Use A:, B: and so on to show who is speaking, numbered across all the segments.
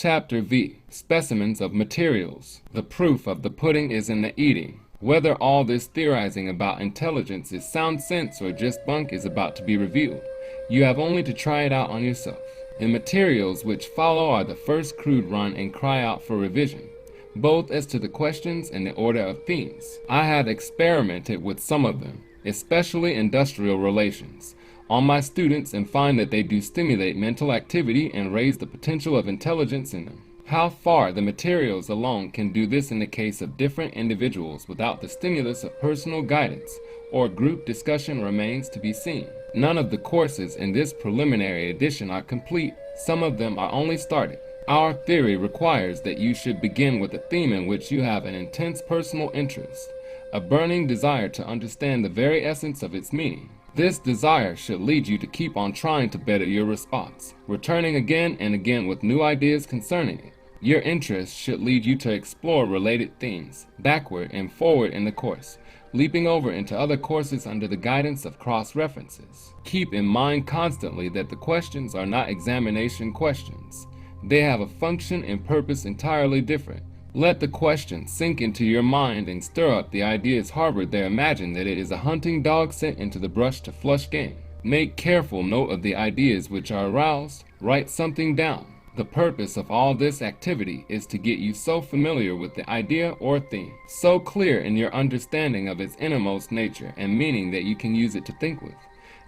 A: Chapter V. Specimens of Materials. The proof of the pudding is in the eating. Whether all this theorizing about intelligence is sound sense or just bunk is about to be revealed. You have only to try it out on yourself. The materials which follow are the first crude run and cry out for revision, both as to the questions and the order of themes. I have experimented with some of them, especially industrial relations, on my students and find that they do stimulate mental activity and raise the potential of intelligence in them. How far the materials alone can do this in the case of different individuals without the stimulus of personal guidance or group discussion remains to be seen. None of the courses in this preliminary edition are complete. Some of them are only started. Our theory requires that you should begin with a theme in which you have an intense personal interest, a burning desire to understand the very essence of its meaning. This desire should lead you to keep on trying to better your response, returning again and again with new ideas concerning it. Your interest should lead you to explore related themes, backward and forward in the course, leaping over into other courses under the guidance of cross-references. Keep in mind constantly that the questions are not examination questions. They have a function and purpose entirely different. Let the question sink into your mind and stir up the ideas harbored there. Imagine that it is a hunting dog sent into the brush to flush game. Make careful note of the ideas which are aroused. Write something down. The purpose of all this activity is to get you so familiar with the idea or theme, so clear in your understanding of its innermost nature and meaning that you can use it to think with,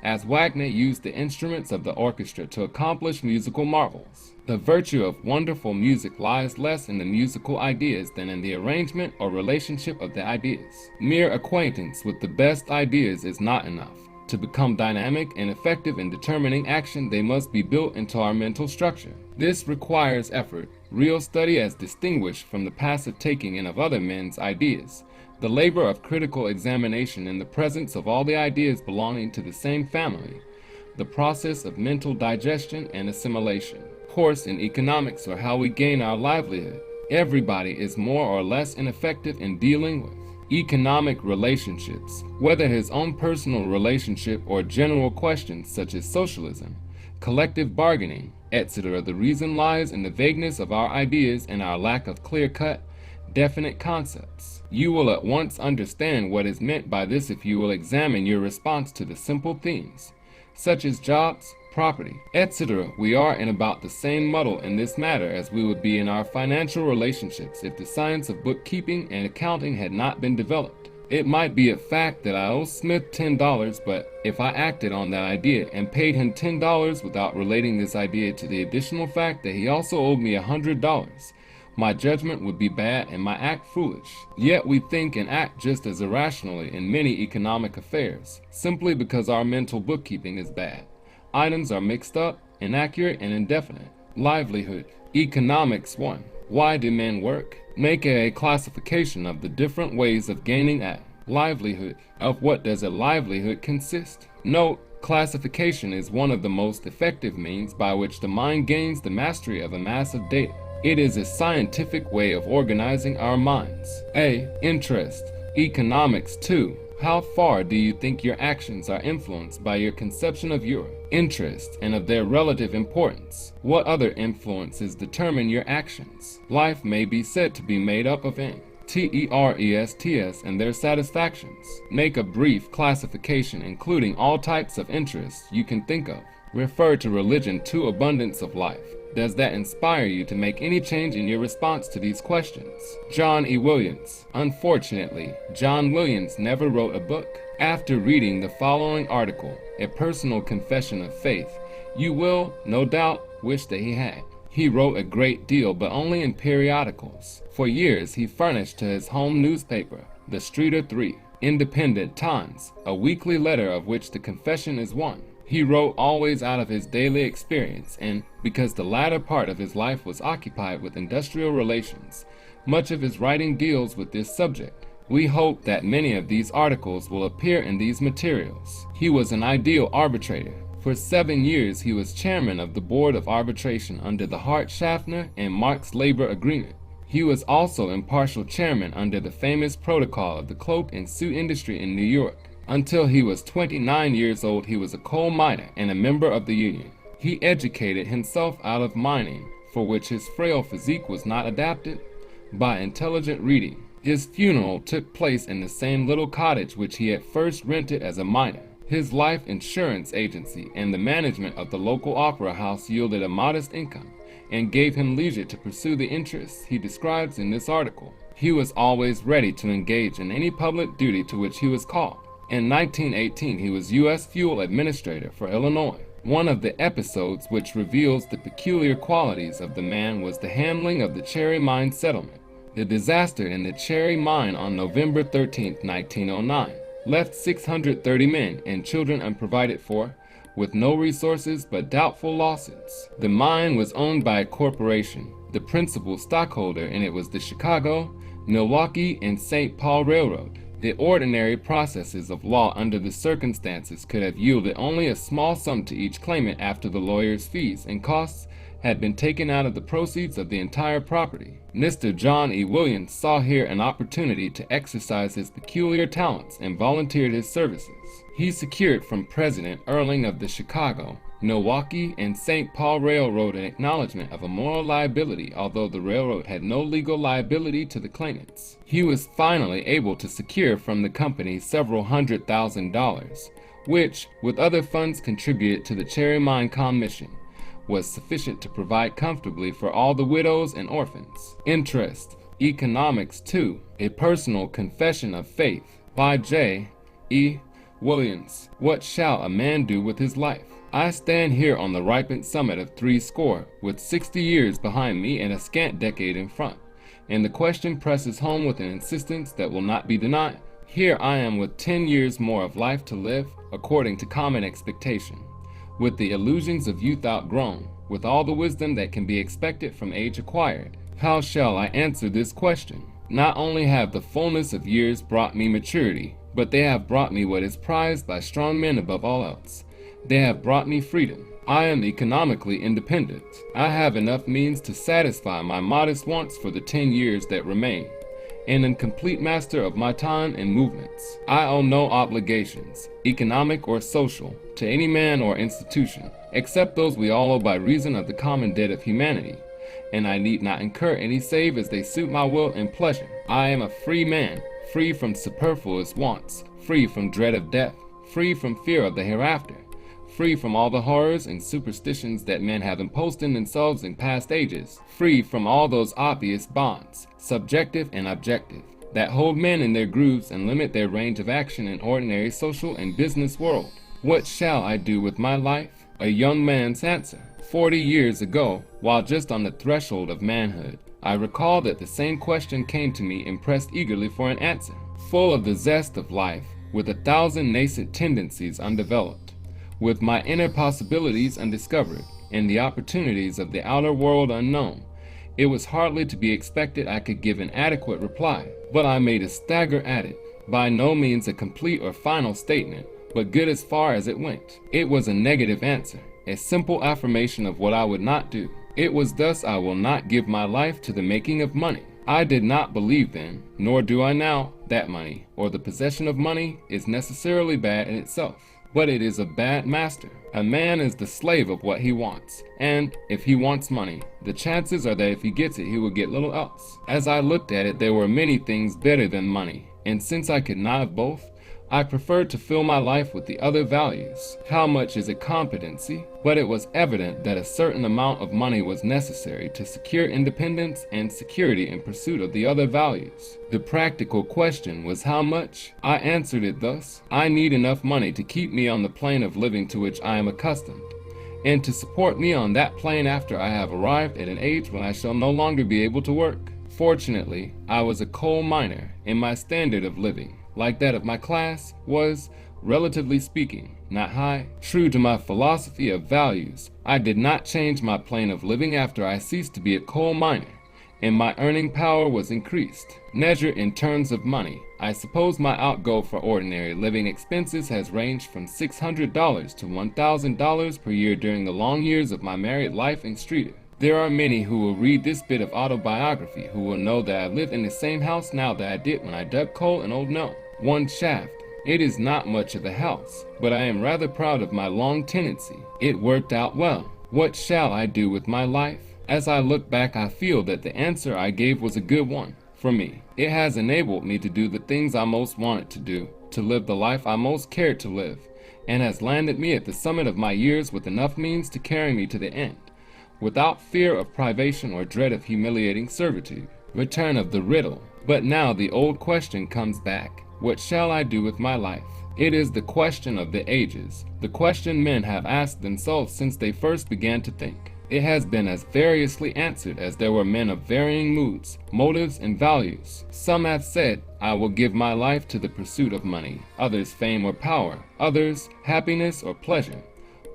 A: as Wagner used the instruments of the orchestra to accomplish musical marvels. The virtue of wonderful music lies less in the musical ideas than in the arrangement or relationship of the ideas. Mere acquaintance with the best ideas is not enough. To become dynamic and effective in determining action, they must be built into our mental structure. This requires effort, real study as distinguished from the passive taking in of other men's ideas, the labor of critical examination in the presence of all the ideas belonging to the same family, the process of mental digestion and assimilation. Course in economics or how we gain our livelihood. Everybody is more or less ineffective in dealing with economic relationships, whether his own personal relationship or general questions such as socialism, collective bargaining, etc. The reason lies in the vagueness of our ideas and our lack of clear-cut, definite concepts. You will at once understand what is meant by this if you will examine your response to the simple themes, such as jobs, property, etc. We are in about the same muddle in this matter as we would be in our financial relationships if the science of bookkeeping and accounting had not been developed. It might be a fact that I owe Smith $10, but if I acted on that idea and paid him $10 without relating this idea to the additional fact that he also owed me $100, my judgment would be bad and my act foolish. Yet we think and act just as irrationally in many economic affairs, simply because our mental bookkeeping is bad. Items are mixed up, inaccurate, and indefinite. Livelihood. Economics 1. Why do men work? Make a classification of the different ways of gaining a livelihood. Of what does a livelihood consist? Note, classification is one of the most effective means by which the mind gains the mastery of a mass of data. It is a scientific way of organizing our minds. A. Interest. Economics 2. How far do you think your actions are influenced by your conception of your interest and of their relative importance? What other influences determine your actions? Life may be said to be made up of interests and their satisfactions. Make a brief classification including all types of interests you can think of. Refer to religion to abundance of life. Does that inspire you to make any change in your response to these questions? John E. Williams. Unfortunately, John Williams never wrote a book. After reading the following article, A Personal Confession of Faith, you will, no doubt, wish that he had. He wrote a great deal, but only in periodicals. For years, he furnished to his home newspaper, The Streeter 3, Independent Times, a weekly letter of which the confession is one. He wrote always out of his daily experience, and because the latter part of his life was occupied with industrial relations, much of his writing deals with this subject. We hope that many of these articles will appear in these materials. He was an ideal arbitrator. For 7 years he was chairman of the Board of Arbitration under the Hart-Schaffner and Marx labor agreement. He was also impartial chairman under the famous protocol of the cloak and suit industry in New York. Until he was 29 years old, he was a coal miner and a member of the union. He educated himself out of mining, for which his frail physique was not adapted, by intelligent reading. His funeral took place in the same little cottage which he had first rented as a minor. His life insurance agency and the management of the local opera house yielded a modest income and gave him leisure to pursue the interests he describes in this article. He was always ready to engage in any public duty to which he was called. In 1918, he was U.S. Fuel Administrator for Illinois. One of the episodes which reveals the peculiar qualities of the man was the handling of the Cherry Mine settlement. The disaster in the Cherry Mine on November 13, 1909, left 630 men and children unprovided for, with no resources but doubtful lawsuits. The mine was owned by a corporation. The principal stockholder in it was the Chicago, Milwaukee, and St. Paul Railroad. The ordinary processes of law under the circumstances could have yielded only a small sum to each claimant after the lawyer's fees and costs had been taken out of the proceeds of the entire property. Mr. John E. Williams saw here an opportunity to exercise his peculiar talents and volunteered his services. He secured from President Erling of the Chicago, Milwaukee, and St. Paul Railroad an acknowledgement of a moral liability, although the railroad had no legal liability to the claimants. He was finally able to secure from the company several $100,000, which, with other funds contributed to the Cherry Mine Commission, was sufficient to provide comfortably for all the widows and orphans. Interest. Economics 2. A Personal Confession of Faith by J. E. Williams. What shall a man do with his life? I stand here on the ripened summit of 60, with 60 years behind me and a scant decade in front, and the question presses home with an insistence that will not be denied. Here I am with 10 years more of life to live, according to common expectation, with the illusions of youth outgrown, with all the wisdom that can be expected from age acquired. How shall I answer this question? Not only have the fullness of years brought me maturity, but they have brought me what is prized by strong men above all else. They have brought me freedom. I am economically independent. I have enough means to satisfy my modest wants for the 10 years that remain, and am complete master of my time and movements. I owe no obligations, economic or social, to any man or institution, except those we all owe by reason of the common debt of humanity, and I need not incur any save as they suit my will and pleasure. I am a free man, free from superfluous wants, free from dread of death, free from fear of the hereafter, free from all the horrors and superstitions that men have imposed in themselves in past ages, free from all those obvious bonds, subjective and objective, that hold men in their grooves and limit their range of action in ordinary social and business world. What shall I do with my life? A young man's answer. 40 years ago, while just on the threshold of manhood, I recall that the same question came to me and pressed eagerly for an answer. Full of the zest of life, with 1,000 nascent tendencies undeveloped, with my inner possibilities undiscovered, and the opportunities of the outer world unknown, it was hardly to be expected I could give an adequate reply, but I made a stagger at it, by no means a complete or final statement, but good as far as it went. It was a negative answer, a simple affirmation of what I would not do. It was thus: I will not give my life to the making of money. I did not believe then, nor do I now, that money, or the possession of money, is necessarily bad in itself, but it is a bad master. A man is the slave of what he wants, and if he wants money, the chances are that if he gets it, he will get little else. As I looked at it, there were many things better than money, and since I could not have both, I preferred to fill my life with the other values. How much is a competency? But it was evident that a certain amount of money was necessary to secure independence and security in pursuit of the other values. The practical question was how much? I answered it thus: I need enough money to keep me on the plane of living to which I am accustomed, and to support me on that plane after I have arrived at an age when I shall no longer be able to work. Fortunately, I was a coal miner, and my standard of living, like that of my class, was, relatively speaking, not high. True to my philosophy of values, I did not change my plane of living after I ceased to be a coal miner, and my earning power was increased. Measured in terms of money, I suppose my outgo for ordinary living expenses has ranged from $600 to $1,000 per year during the long years of my married life in Streator. There are many who will read this bit of autobiography who will know that I live in the same house now that I did when I dug coal in Old Mill. One shaft. It is not much of a house, but I am rather proud of my long tenancy. It worked out well. What shall I do with my life? As I look back, I feel that the answer I gave was a good one for me. It has enabled me to do the things I most wanted to do, to live the life I most cared to live, and has landed me at the summit of my years with enough means to carry me to the end, without fear of privation or dread of humiliating servitude. Return of the riddle. But now the old question comes back. What shall I do with my life? It is the question of the ages, the question men have asked themselves since they first began to think. It has been as variously answered as there were men of varying moods, motives, and values. Some have said, I will give my life to the pursuit of money, others fame or power, others happiness or pleasure,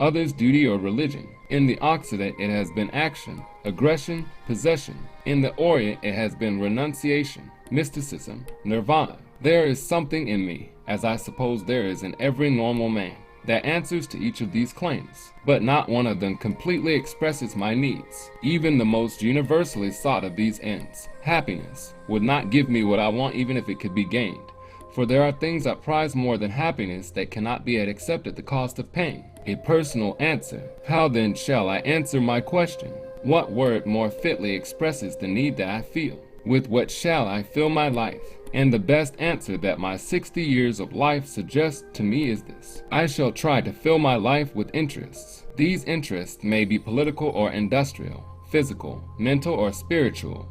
A: others duty or religion. In the Occident it has been action, aggression, possession. In the Orient it has been renunciation, mysticism, nirvana. There is something in me, as I suppose there is in every normal man, that answers to each of these claims, but not one of them completely expresses my needs. Even the most universally sought of these ends, happiness, would not give me what I want even if it could be gained. For there are things I prize more than happiness that cannot be accepted at the cost of pain. A personal answer. How then shall I answer my question? What word more fitly expresses the need that I feel? With what shall I fill my life? And the best answer that my 60 years of life suggests to me is this. I shall try to fill my life with interests. These interests may be political or industrial, physical, mental or spiritual,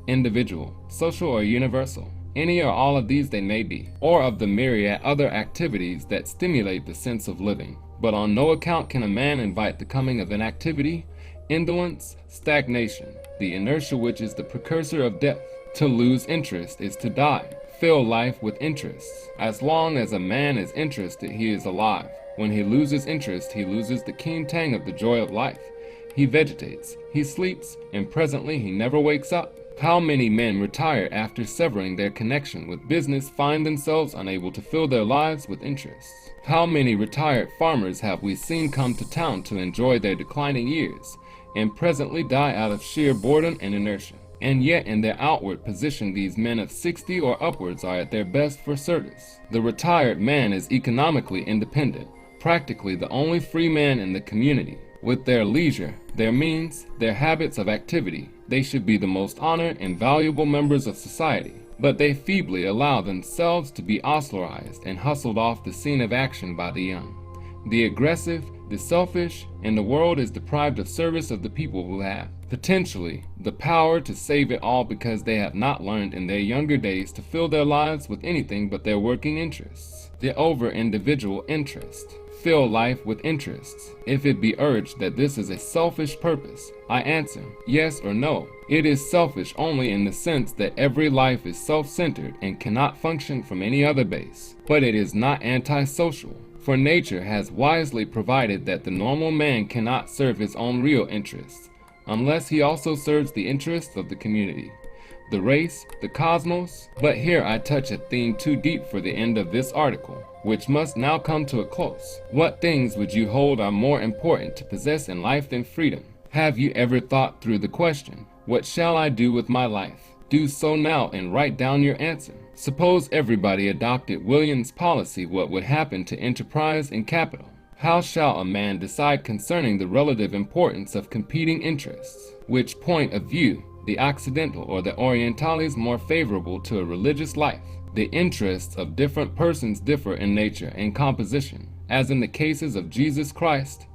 A: individual, social or universal. Any or all of these they may be, or of the myriad other activities that stimulate the sense of living. But on no account can a man invite the coming of inactivity, indolence, stagnation, the inertia which is the precursor of death. To lose interest is to die. Fill life with interests. As long as a man is interested, he is alive. When he loses interest, he loses the keen tang of the joy of life. He vegetates, he sleeps, and presently he never wakes up. How many men retired after severing their connection with business find themselves unable to fill their lives with interests? How many retired farmers have we seen come to town to enjoy their declining years, and presently die out of sheer boredom and inertia? And yet in their outward position these men of 60 or upwards are at their best for service. The retired man is economically independent, practically the only free man in the community. With their leisure, their means, their habits of activity, they should be the most honored and valuable members of society. But they feebly allow themselves to be oslerized and hustled off the scene of action by the young, the aggressive, the selfish, and the world is deprived of service of the people who have, potentially, the power to save it all because they have not learned in their younger days to fill their lives with anything but their working interests. The over-individual interest. Fill life with interests. If it be urged that this is a selfish purpose, I answer, yes or no. It is selfish only in the sense that every life is self-centered and cannot function from any other base. But it is not antisocial. For nature has wisely provided that the normal man cannot serve his own real interests, unless he also serves the interests of the community, the race, the cosmos. But here I touch a theme too deep for the end of this article, which must now come to a close. What things would you hold are more important to possess in life than freedom? Have you ever thought through the question, what shall I do with my life? Do so now and write down your answer. Suppose everybody adopted William's policy, what would happen to enterprise and capital? How shall a man decide concerning the relative importance of competing interests? Which point of view, the Occidental or the Oriental, is more favorable to a religious life? The interests of different persons differ in nature and composition, as in the cases of Jesus Christ,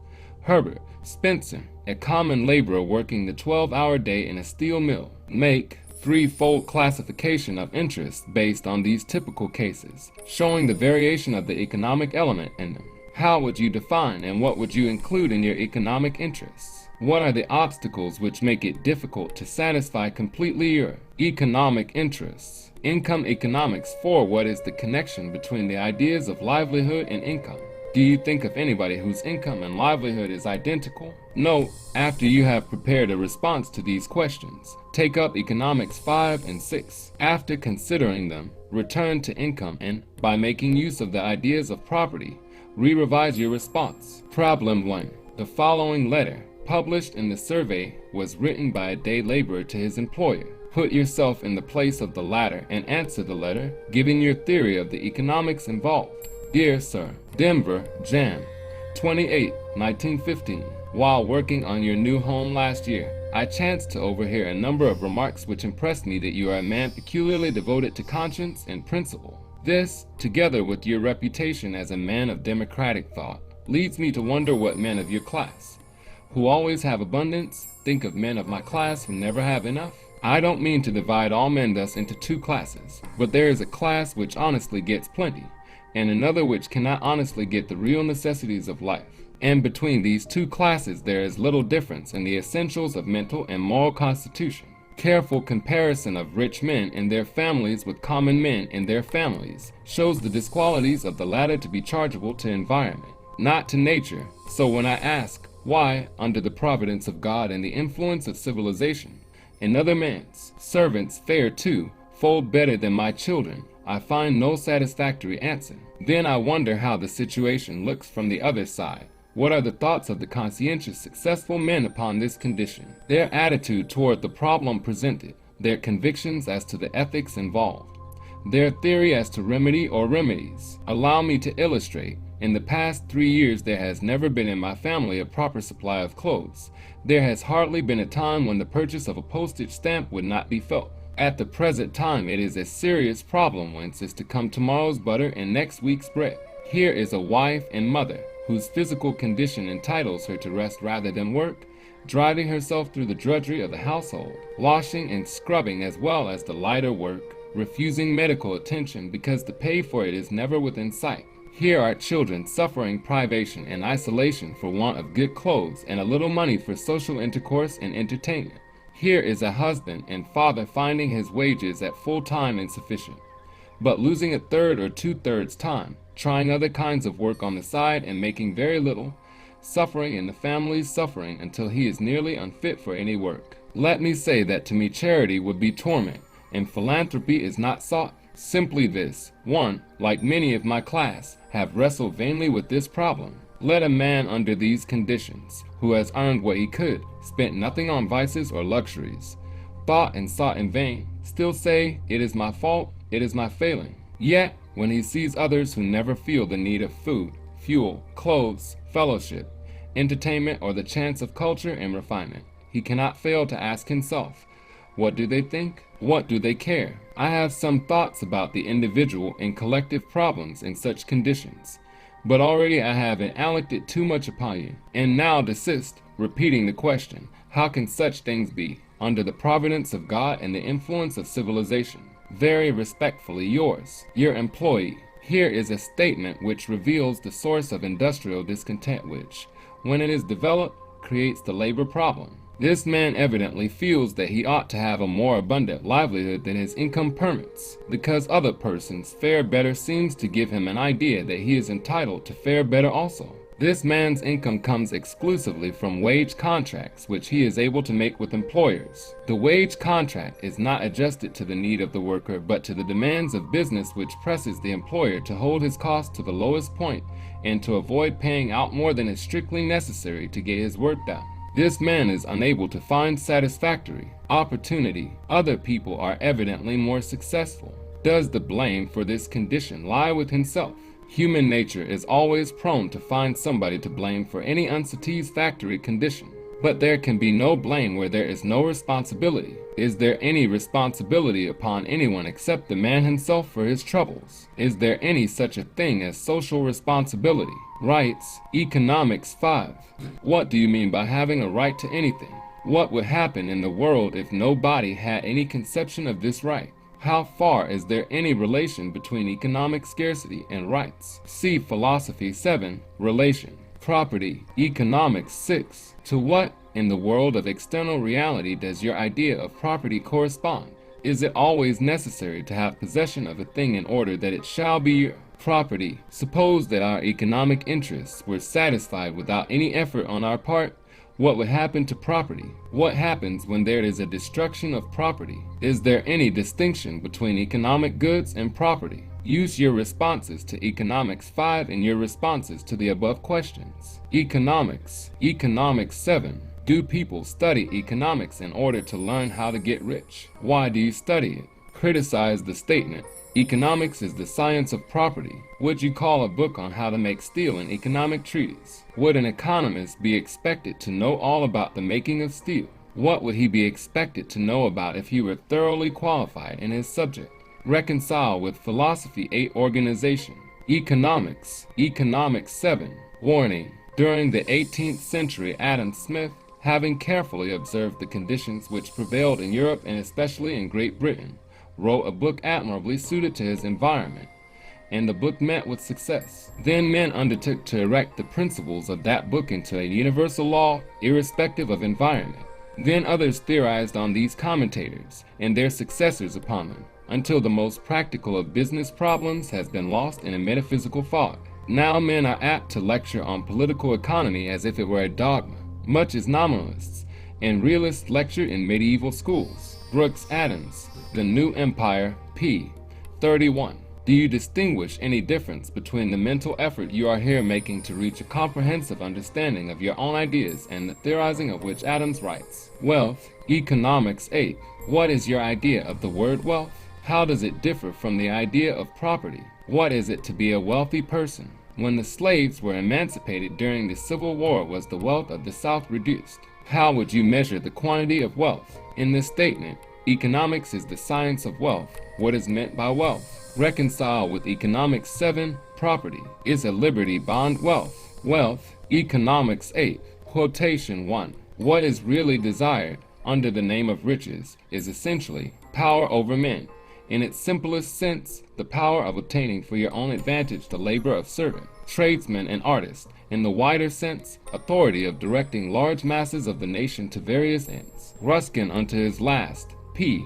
A: Herbert Spencer, a common laborer working the 12-hour day in a steel mill, make threefold classification of interests based on these typical cases, showing the variation of the economic element in them. How would you define and what would you include in your economic interests? What are the obstacles which make it difficult to satisfy completely your economic interests? Income economics. For what is the connection between the ideas of livelihood and income? Do you think of anybody whose income and livelihood is identical? No. After you have prepared a response to these questions, take up economics 5 and 6. After considering them, return to income and, by making use of the ideas of property, re-revise your response. Problem 1. The following letter, published in the survey, was written by a day laborer to his employer. Put yourself in the place of the latter and answer the letter, giving your theory of the economics involved. Dear Sir, Denver, Jan. 28, 1915. While working on your new home last year, I chanced to overhear a number of remarks which impressed me that you are a man peculiarly devoted to conscience and principle. This, together with your reputation as a man of democratic thought, leads me to wonder what men of your class, who always have abundance, think of men of my class who never have enough. I don't mean to divide all men thus into two classes, but there is a class which honestly gets plenty, and another which cannot honestly get the real necessities of life. And between these two classes there is little difference in the essentials of mental and moral constitution. Careful comparison of rich men and their families with common men and their families shows the disqualities of the latter to be chargeable to environment, not to nature. So when I ask why, under the providence of God and the influence of civilization, another man's servants fare twofold better than my children, I find no satisfactory answer. Then I wonder how the situation looks from the other side. What are the thoughts of the conscientious, successful men upon this condition? Their attitude toward the problem presented, their convictions as to the ethics involved, their theory as to remedy or remedies. Allow me to illustrate. In the past 3 years there has never been in my family a proper supply of clothes. There has hardly been a time when the purchase of a postage stamp would not be felt. At the present time it is a serious problem whence is to come tomorrow's butter and next week's bread. Here is a wife and mother whose physical condition entitles her to rest rather than work, driving herself through the drudgery of the household, washing and scrubbing as well as the lighter work, refusing medical attention because the pay for it is never within sight. Here are children suffering privation and isolation for want of good clothes and a little money for social intercourse and entertainment. Here is a husband and father finding his wages at full time insufficient, but losing a third or two-thirds time, trying other kinds of work on the side and making very little, suffering and the family's suffering until he is nearly unfit for any work. Let me say that to me charity would be torment, and philanthropy is not sought. Simply this: one, like many of my class, have wrestled vainly with this problem. Let a man under these conditions, who has earned what he could, spent nothing on vices or luxuries, thought and sought in vain, still say, "It is my fault, it is my failing." Yet, when he sees others who never feel the need of food, fuel, clothes, fellowship, entertainment, or the chance of culture and refinement, he cannot fail to ask himself, what do they think? What do they care? I have some thoughts about the individual and collective problems in such conditions, but already I have inflicted too much upon you, and now desist, repeating the question, how can such things be, under the providence of God and the influence of civilization? Very respectfully yours, your employee. Here is a statement which reveals the source of industrial discontent which, when it is developed, creates the labor problem. This man evidently feels that he ought to have a more abundant livelihood than his income permits. Because other persons fare better seems to give him an idea that he is entitled to fare better also. This man's income comes exclusively from wage contracts which he is able to make with employers. The wage contract is not adjusted to the need of the worker but to the demands of business, which presses the employer to hold his costs to the lowest point and to avoid paying out more than is strictly necessary to get his work done. This man is unable to find satisfactory opportunity. Other people are evidently more successful. Does the blame for this condition lie with himself? Human nature is always prone to find somebody to blame for any unsatisfactory condition. But there can be no blame where there is no responsibility. Is there any responsibility upon anyone except the man himself for his troubles? Is there any such a thing as social responsibility? Rights, Economics 5. What do you mean by having a right to anything? What would happen in the world if nobody had any conception of this right? How far is there any relation between economic scarcity and rights? See Philosophy 7, Relation. Property, Economics 6. To what, in the world of external reality, does your idea of property correspond? Is it always necessary to have possession of a thing in order that it shall be your property? Suppose that our economic interests were satisfied without any effort on our part. What would happen to property? What happens when there is a destruction of property? Is there any distinction between economic goods and property? Use your responses to Economics 5 in your responses to the above questions. Economics 7. Do people study economics in order to learn how to get rich? Why do you study it? Criticize the statement, economics is the science of property. Would you call a book on how to make steel an economic treatise? Would an economist be expected to know all about the making of steel? What would he be expected to know about if he were thoroughly qualified in his subject? Reconcile with philosophy 8 organization. Economics. Economics 7. Warning. During the 18th century, Adam Smith, having carefully observed the conditions which prevailed in Europe and especially in Great Britain, wrote a book admirably suited to his environment, and the book met with success. Then men undertook to erect the principles of that book into a universal law, irrespective of environment. Then others theorized on these commentators and their successors upon them, until the most practical of business problems has been lost in a metaphysical fog. Now men are apt to lecture on political economy as if it were a dogma, much as nominalists and realists lecture in medieval schools. Brooks Adams, The New Empire, p. 31. Do you distinguish any difference between the mental effort you are here making to reach a comprehensive understanding of your own ideas and the theorizing of which Adams writes? Wealth. Economics 8. What is your idea of the word wealth? How does it differ from the idea of property? What is it to be a wealthy person? When the slaves were emancipated during the Civil War, was the wealth of the South reduced? How would you measure the quantity of wealth? In this statement, economics is the science of wealth. What is meant by wealth? Reconcile with Economics 7. Property. Is a liberty bond wealth? Wealth. Economics 8. Quotation 1. What is really desired under the name of riches is essentially power over men. In its simplest sense, the power of obtaining for your own advantage the labor of servant, tradesman, and artist. In the wider sense, authority of directing large masses of the nation to various ends. Ruskin unto his last, p.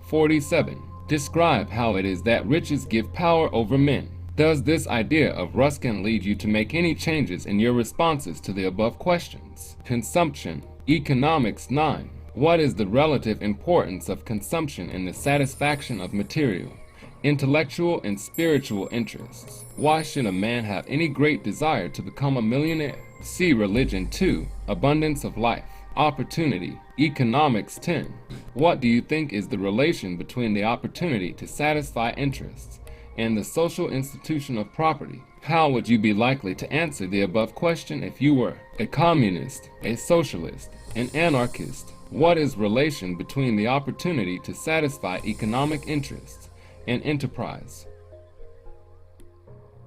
A: 47. Describe how it is that riches give power over men. Does this idea of Ruskin lead you to make any changes in your responses to the above questions? Consumption. Economics 9. What is the relative importance of consumption in the satisfaction of material, intellectual, and spiritual interests? Why should a man have any great desire to become a millionaire? See Religion 2. Abundance of life. Opportunity. Economics 10. What do you think is the relation between the opportunity to satisfy interests and the social institution of property? How would you be likely to answer the above question if you were a communist, a socialist, an anarchist? What is relation between the opportunity to satisfy economic interests and enterprise?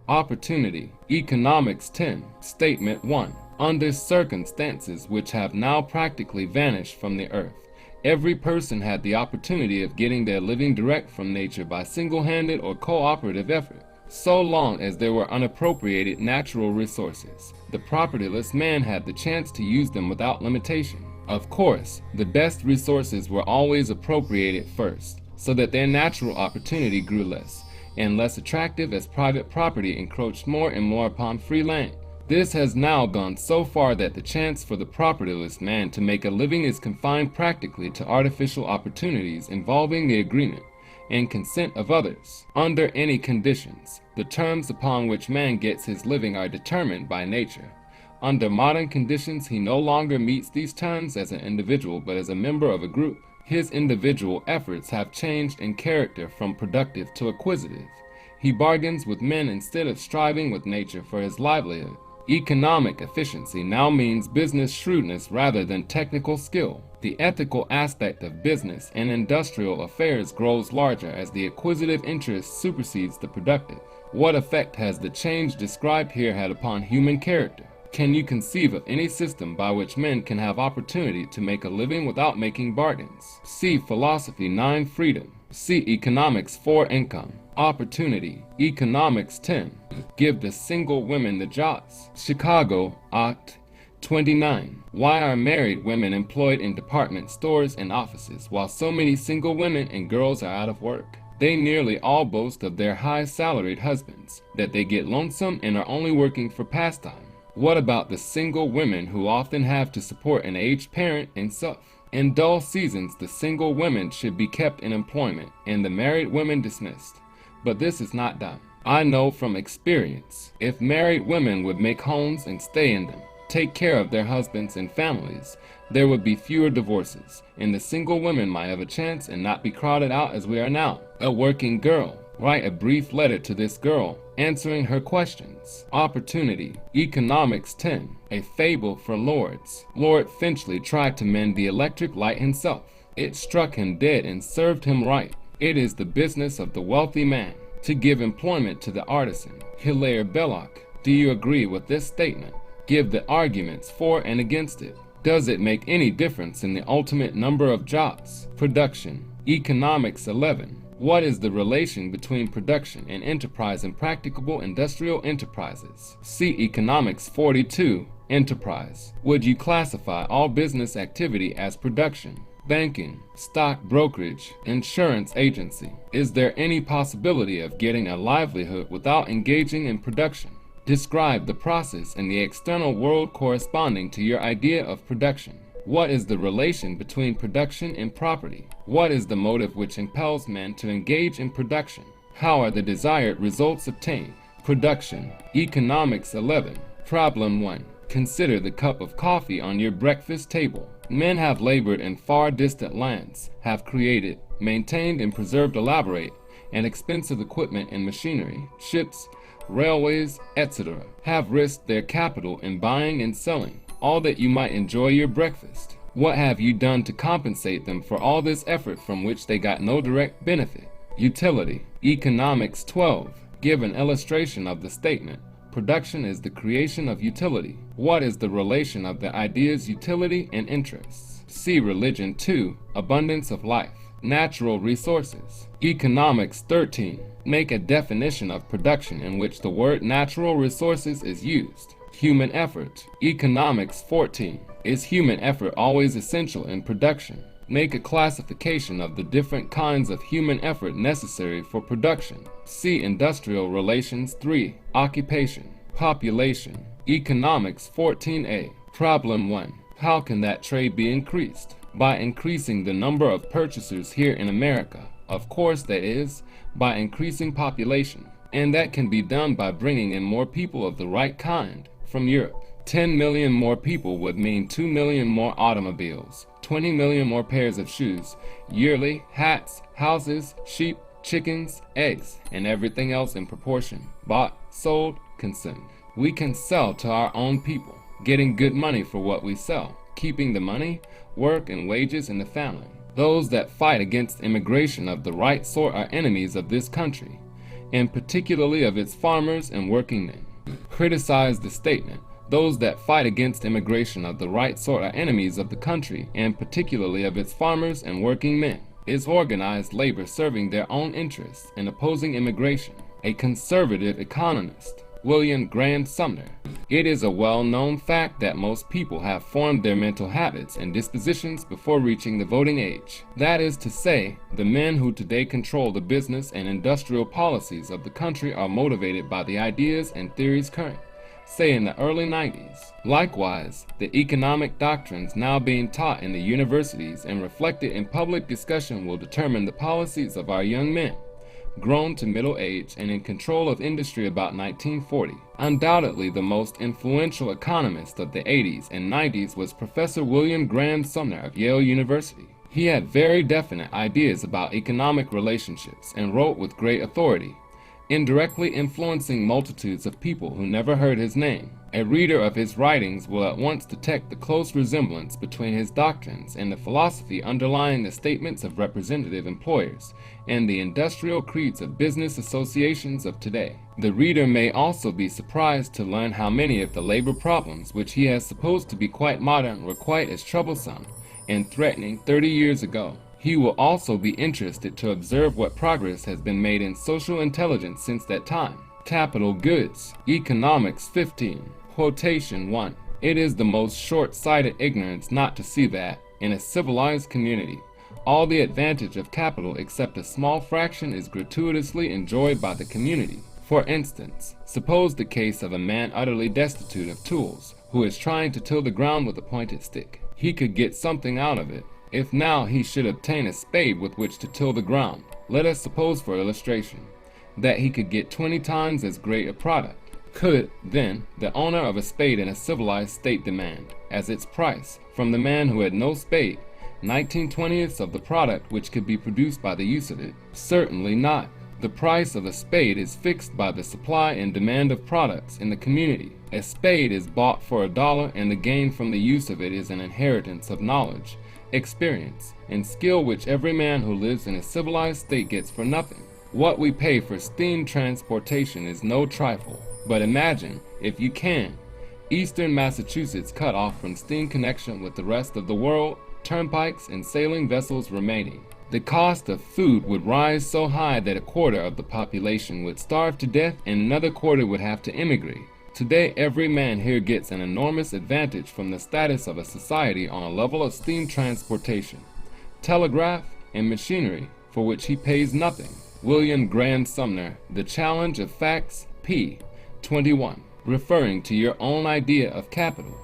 A: Opportunity. Economics 10. Statement 1. Under circumstances which have now practically vanished from the earth, every person had the opportunity of getting their living direct from nature by single-handed or cooperative effort. So long as there were unappropriated natural resources, the propertyless man had the chance to use them without limitation. Of course, the best resources were always appropriated first, so that their natural opportunity grew less and less attractive as private property encroached more and more upon free land. This has now gone so far that the chance for the propertyless man to make a living is confined practically to artificial opportunities involving the agreement and consent of others. Under any conditions, the terms upon which man gets his living are determined by nature. Under modern conditions, he no longer meets these terms as an individual but as a member of a group. His individual efforts have changed in character from productive to acquisitive. He bargains with men instead of striving with nature for his livelihood. Economic efficiency now means business shrewdness rather than technical skill. The ethical aspect of business and industrial affairs grows larger as the acquisitive interest supersedes the productive. What effect has the change described here had upon human character? Can you conceive of any system by which men can have opportunity to make a living without making bargains? See Philosophy 9. Freedom. See Economics 4. Income. Opportunity. Economics 10. Give the single women the jobs. Chicago, Oct. 29. Why are married women employed in department stores and offices while so many single women and girls are out of work? They nearly all boast of their high salaried husbands, that they get lonesome and are only working for pastime. What about the single women who often have to support an aged parent and such? In dull seasons, the single women should be kept in employment and the married women dismissed. But this is not done. I know from experience, if married women would make homes and stay in them, take care of their husbands and families, there would be fewer divorces, and the single women might have a chance and not be crowded out as we are now. A working girl. Write a brief letter to this girl, answering her questions. chance. Opportunity. Economics 10. A fable for lords. Lord Finchley tried to mend the electric light himself. It struck him dead and served him right. It is the business of the wealthy man to give employment to the artisan. Hilaire Belloc. Do you agree with this statement? Give the arguments for and against it. Does it make any difference in the ultimate number of jobs? Production. Economics 11. What is the relation between production and enterprise in practicable industrial enterprises? See Economics 42. Enterprise. Would you classify all business activity as production? Banking, stock brokerage, insurance agency. Is there any possibility of getting a livelihood without engaging in production? Describe the process in the external world corresponding to your idea of production. What is the relation between production and property? What is the motive which impels men to engage in production? How are the desired results obtained? Production. Economics 11. Problem 1. Consider the cup of coffee on your breakfast table. Men have labored in far distant lands, have created, maintained and preserved elaborate and expensive equipment and machinery, ships, railways, etc., have risked their capital in buying and selling, all that you might enjoy your breakfast. What have you done to compensate them for all this effort from which they got no direct benefit? Utility. Economics 12. Give an illustration of the statement. Production is the creation of utility. What is the relation of the ideas utility and interests? See Religion 2. Abundance of life. Natural resources. Economics 13. Make a definition of production in which the word natural resources is used. Human effort. Economics 14. Is human effort always essential in production? Make a classification of the different kinds of human effort necessary for production. See Industrial Relations 3. Occupation. Population. Economics 14a. Problem 1. How can that trade be increased? By increasing the number of purchasers here in America. Of course, that is, by increasing population. And that can be done by bringing in more people of the right kind from Europe. 10 million more people would mean 2 million more automobiles, 20 million more pairs of shoes, yearly, hats, houses, sheep, chickens, eggs, and everything else in proportion. Bought, sold, consumed. We can sell to our own people, getting good money for what we sell, keeping the money, work, and wages in the family. Those that fight against immigration of the right sort are enemies of this country, and particularly of its farmers and working men. Criticize the statement. Those that fight against immigration of the right sort are enemies of the country, and particularly of its farmers and working men. Is organized labor serving their own interests and opposing immigration? A conservative economist, William Grant Sumner. It is a well-known fact that most people have formed their mental habits and dispositions before reaching the voting age. That is to say, the men who today control the business and industrial policies of the country are motivated by the ideas and theories current, say in the early 90s. Likewise, the economic doctrines now being taught in the universities and reflected in public discussion will determine the policies of our young men, grown to middle age and in control of industry about 1940. Undoubtedly, the most influential economist of the 80s and 90s was Professor William Graham Sumner of Yale University. He had very definite ideas about economic relationships and wrote with great authority, indirectly influencing multitudes of people who never heard his name. A reader of his writings will at once detect the close resemblance between his doctrines and the philosophy underlying the statements of representative employers and the industrial creeds of business associations of today. The reader may also be surprised to learn how many of the labor problems which he has supposed to be quite modern were quite as troublesome and threatening 30 years ago. He will also be interested to observe what progress has been made in social intelligence since that time. Capital goods. Economics 15. Quotation 1. It is the most short-sighted ignorance not to see that, in a civilized community, all the advantage of capital except a small fraction is gratuitously enjoyed by the community. For instance, suppose the case of a man utterly destitute of tools, who is trying to till the ground with a pointed stick. He could get something out of it. If now he should obtain a spade with which to till the ground, let us suppose for illustration that he could get 20 times as great a product. Could, then, the owner of a spade in a civilized state demand, as its price, from the man who had no spade, 19/20ths of the product which could be produced by the use of it? Certainly not. The price of a spade is fixed by the supply and demand of products in the community. A spade is bought for $1, and the gain from the use of it is an inheritance of knowledge, experience, and skill which every man who lives in a civilized state gets for nothing. What we pay for steam transportation is no trifle, but imagine, if you can, eastern Massachusetts cut off from steam connection with the rest of the world, turnpikes and sailing vessels remaining. The cost of food would rise so high that a quarter of the population would starve to death and another quarter would have to immigrate. Today, every man here gets an enormous advantage from the status of a society on a level of steam transportation, telegraph, and machinery for which he pays nothing. William Grant Sumner, The Challenge of Facts, p. 21, referring to your own idea of capital.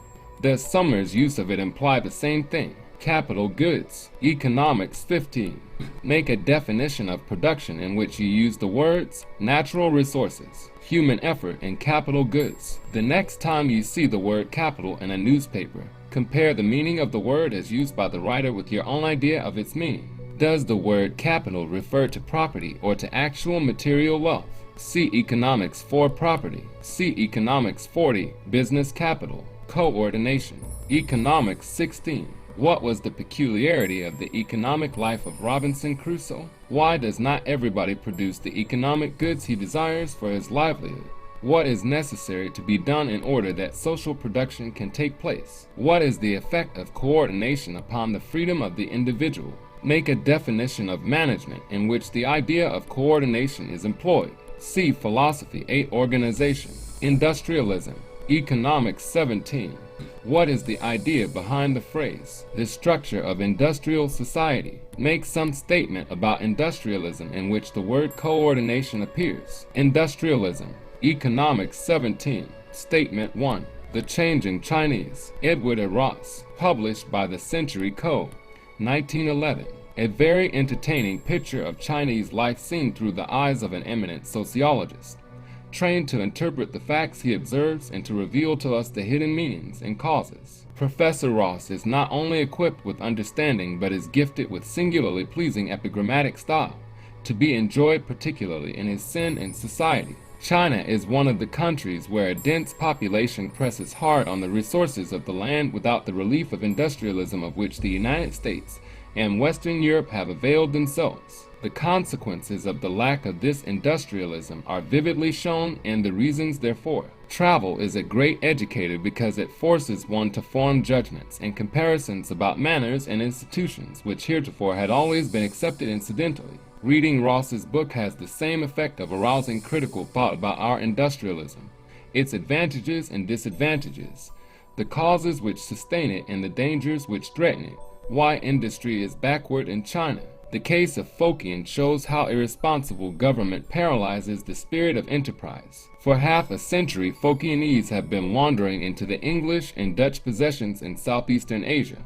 A: Does Sumner's use of it imply the same thing? Capital goods. Economics 15. Make a definition of production in which you use the words natural resources, human effort, and capital goods. The next time you see the word capital in a newspaper, compare the meaning of the word as used by the writer with your own idea of its meaning. Does the word capital refer to property or to actual material wealth? See Economics 4 Property. See Economics 40 Business Capital. Coordination. Economics 16. What was the peculiarity of the economic life of Robinson Crusoe? Why does not everybody produce the economic goods he desires for his livelihood? What is necessary to be done in order that social production can take place? What is the effect of coordination upon the freedom of the individual? Make a definition of management in which the idea of coordination is employed. See Philosophy 8 Organization. Industrialism. Economics 17. What is the idea behind the phrase, the structure of industrial society? Make some statement about industrialism in which the word coordination appears. Industrialism. Economics 17. Statement 1. The Changing Chinese. Edward A. Ross. Published by the Century Co. 1911. A very entertaining picture of Chinese life seen through the eyes of an eminent sociologist, trained to interpret the facts he observes and to reveal to us the hidden meanings and causes. Professor Ross is not only equipped with understanding but is gifted with singularly pleasing epigrammatic style, to be enjoyed particularly in his Sin and Society. China is one of the countries where a dense population presses hard on the resources of the land without the relief of industrialism of which the United States and Western Europe have availed themselves. The consequences of the lack of this industrialism are vividly shown and the reasons therefore. Travel is a great educator because it forces one to form judgments and comparisons about manners and institutions which heretofore had always been accepted incidentally. Reading Ross's book has the same effect of arousing critical thought about our industrialism, its advantages and disadvantages, the causes which sustain it and the dangers which threaten it, why industry is backward in China. The case of Fokien shows how irresponsible government paralyzes the spirit of enterprise. For half a century, Fokienese have been wandering into the English and Dutch possessions in southeastern Asia,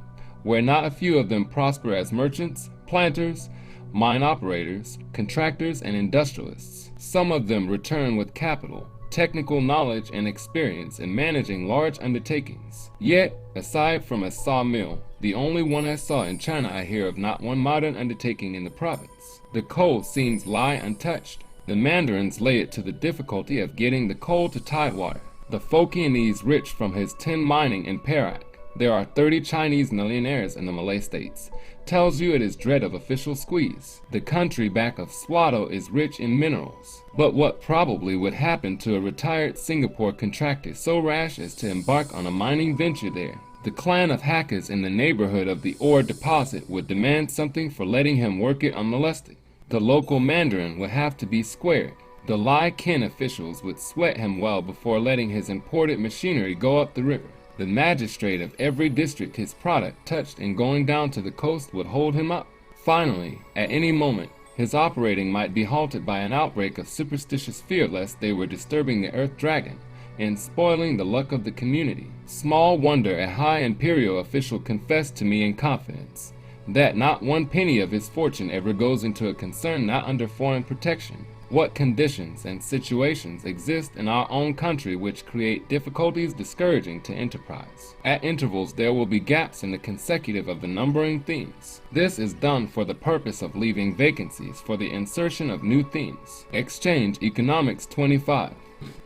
A: where not a few of them prosper as merchants, planters, mine operators, contractors, and industrialists. Some of them return with capital, technical knowledge, and experience in managing large undertakings. Yet, aside from a sawmill, the only one I saw in China, I hear of not one modern undertaking in the province. The coal seems lie untouched. The mandarins lay it to the difficulty of getting the coal to tidewater. The Fokienese rich from his tin mining in Perak. There are 30 Chinese millionaires in the Malay states. Tells you it is dread of official squeeze. The country back of Swatow is rich in minerals. But what probably would happen to a retired Singapore contractor so rash as to embark on a mining venture there? The clan of hackers in the neighborhood of the ore deposit would demand something for letting him work it unmolested. The local mandarin would have to be squared. The Lai Kin officials would sweat him well before letting his imported machinery go up the river. The magistrate of every district his product touched in going down to the coast would hold him up. Finally, at any moment, his operating might be halted by an outbreak of superstitious fear lest they were disturbing the earth dragon and spoiling the luck of the community. Small wonder a high imperial official confessed to me in confidence that not one penny of his fortune ever goes into a concern not under foreign protection. What conditions and situations exist in our own country which create difficulties discouraging to enterprise? At intervals, there will be gaps in the consecutive of the numbering themes. This is done for the purpose of leaving vacancies for the insertion of new themes. Exchange Economics 25.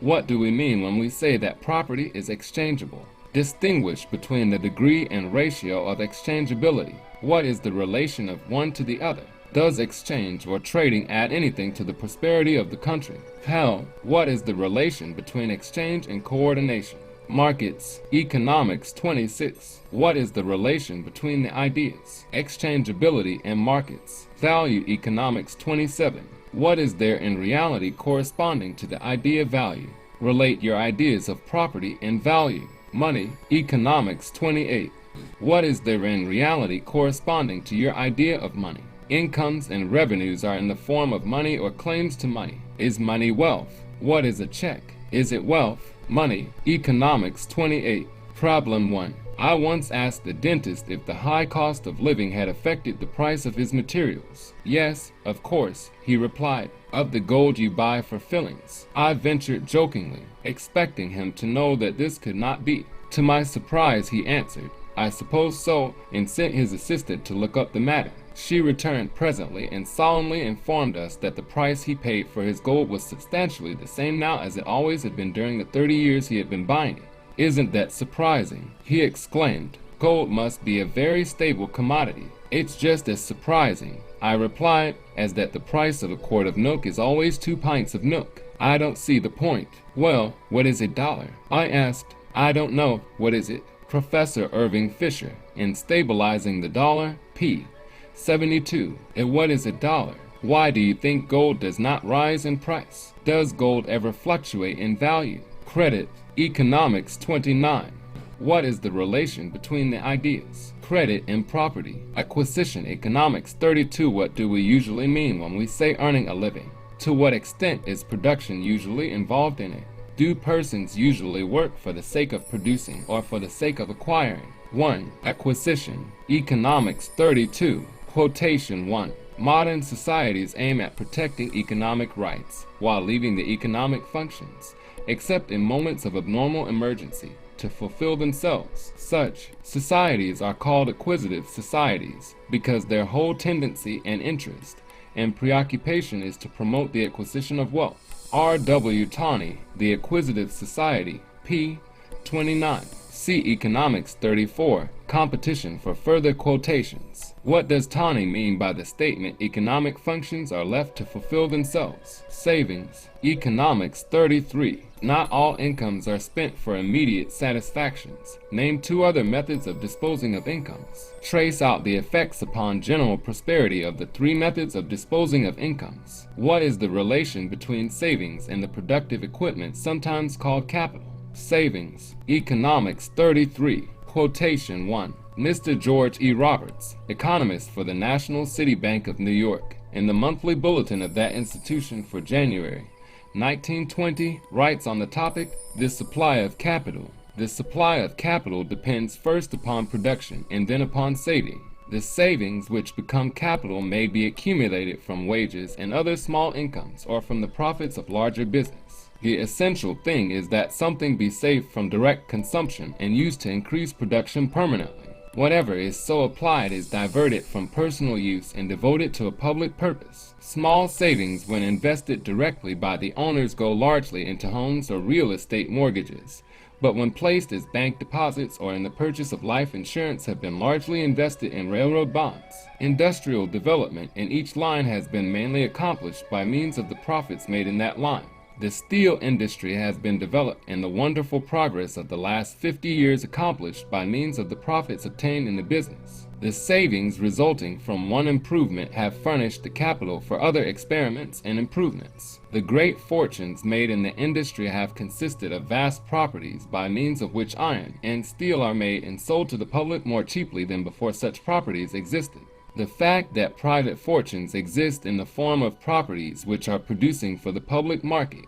A: What do we mean when we say that property is exchangeable? Distinguish between the degree and ratio of exchangeability. What is the relation of one to the other? Does exchange or trading add anything to the prosperity of the country? Hell, what is the relation between exchange and coordination? Markets Economics 26. What is the relation between the ideas exchangeability and markets? Value Economics 27. What is there in reality corresponding to the idea value? Relate your ideas of property and value. Money Economics 28. What is there in reality corresponding to your idea of money? Incomes and revenues are in the form of money or claims to money. Is money wealth? What is a check? Is it wealth? Money Economics 28. Problem 1. I once asked the dentist if the high cost of living had affected the price of his materials. Yes, of course, he replied. Of the gold you buy for fillings. I ventured jokingly, expecting him to know that this could not be. To my surprise, he answered, I suppose so, and sent his assistant to look up the matter. She returned presently and solemnly informed us that the price he paid for his gold was substantially the same now as it always had been during the 30 years he had been buying it. Isn't that surprising? He exclaimed. Gold must be a very stable commodity. It's just as surprising, I replied, as that the price of a quart of milk is always 2 pints of milk. I don't see the point. Well, what is $1? I asked. I don't know. What is it? Professor Irving Fisher, in Stabilizing the Dollar, p. 72. And what is $1? Why do you think gold does not rise in price? Does gold ever fluctuate in value? Credit Economics 29. What is the relation between the ideas credit and property? Acquisition Economics 32. What do we usually mean when we say earning a living? To what extent is production usually involved in it? Do persons usually work for the sake of producing or for the sake of acquiring? 1. Acquisition Economics 32. Quotation 1. Modern societies aim at protecting economic rights while leaving the economic functions, except in moments of abnormal emergency, to fulfill themselves. Such societies are called acquisitive societies because their whole tendency and interest and preoccupation is to promote the acquisition of wealth. R. W. Tawney, The Acquisitive Society, p. 29. See Economics 34, Competition for further quotations. What does Tawney mean by the statement economic functions are left to fulfill themselves? Savings Economics 33. Not all incomes are spent for immediate satisfactions. Name 2 other methods of disposing of incomes. Trace out the effects upon general prosperity of the 3 methods of disposing of incomes. What is the relation between savings and the productive equipment sometimes called capital? Savings Economics 33. Quotation 1. Mr. George E. Roberts, economist for the National City Bank of New York, in the monthly bulletin of that institution for January 1920, writes on the topic, the supply of capital. The supply of capital depends first upon production and then upon saving. The savings which become capital may be accumulated from wages and other small incomes or from the profits of larger business. The essential thing is that something be saved from direct consumption and used to increase production permanently. Whatever is so applied is diverted from personal use and devoted to a public purpose. Small savings, when invested directly by the owners, go largely into homes or real estate mortgages, but when placed as bank deposits or in the purchase of life insurance have been largely invested in railroad bonds. Industrial development in each line has been mainly accomplished by means of the profits made in that line. The steel industry has been developed and the wonderful progress of the last 50 years accomplished by means of the profits obtained in the business. The savings resulting from one improvement have furnished the capital for other experiments and improvements. The great fortunes made in the industry have consisted of vast properties by means of which iron and steel are made and sold to the public more cheaply than before such properties existed. The fact that private fortunes exist in the form of properties which are producing for the public market,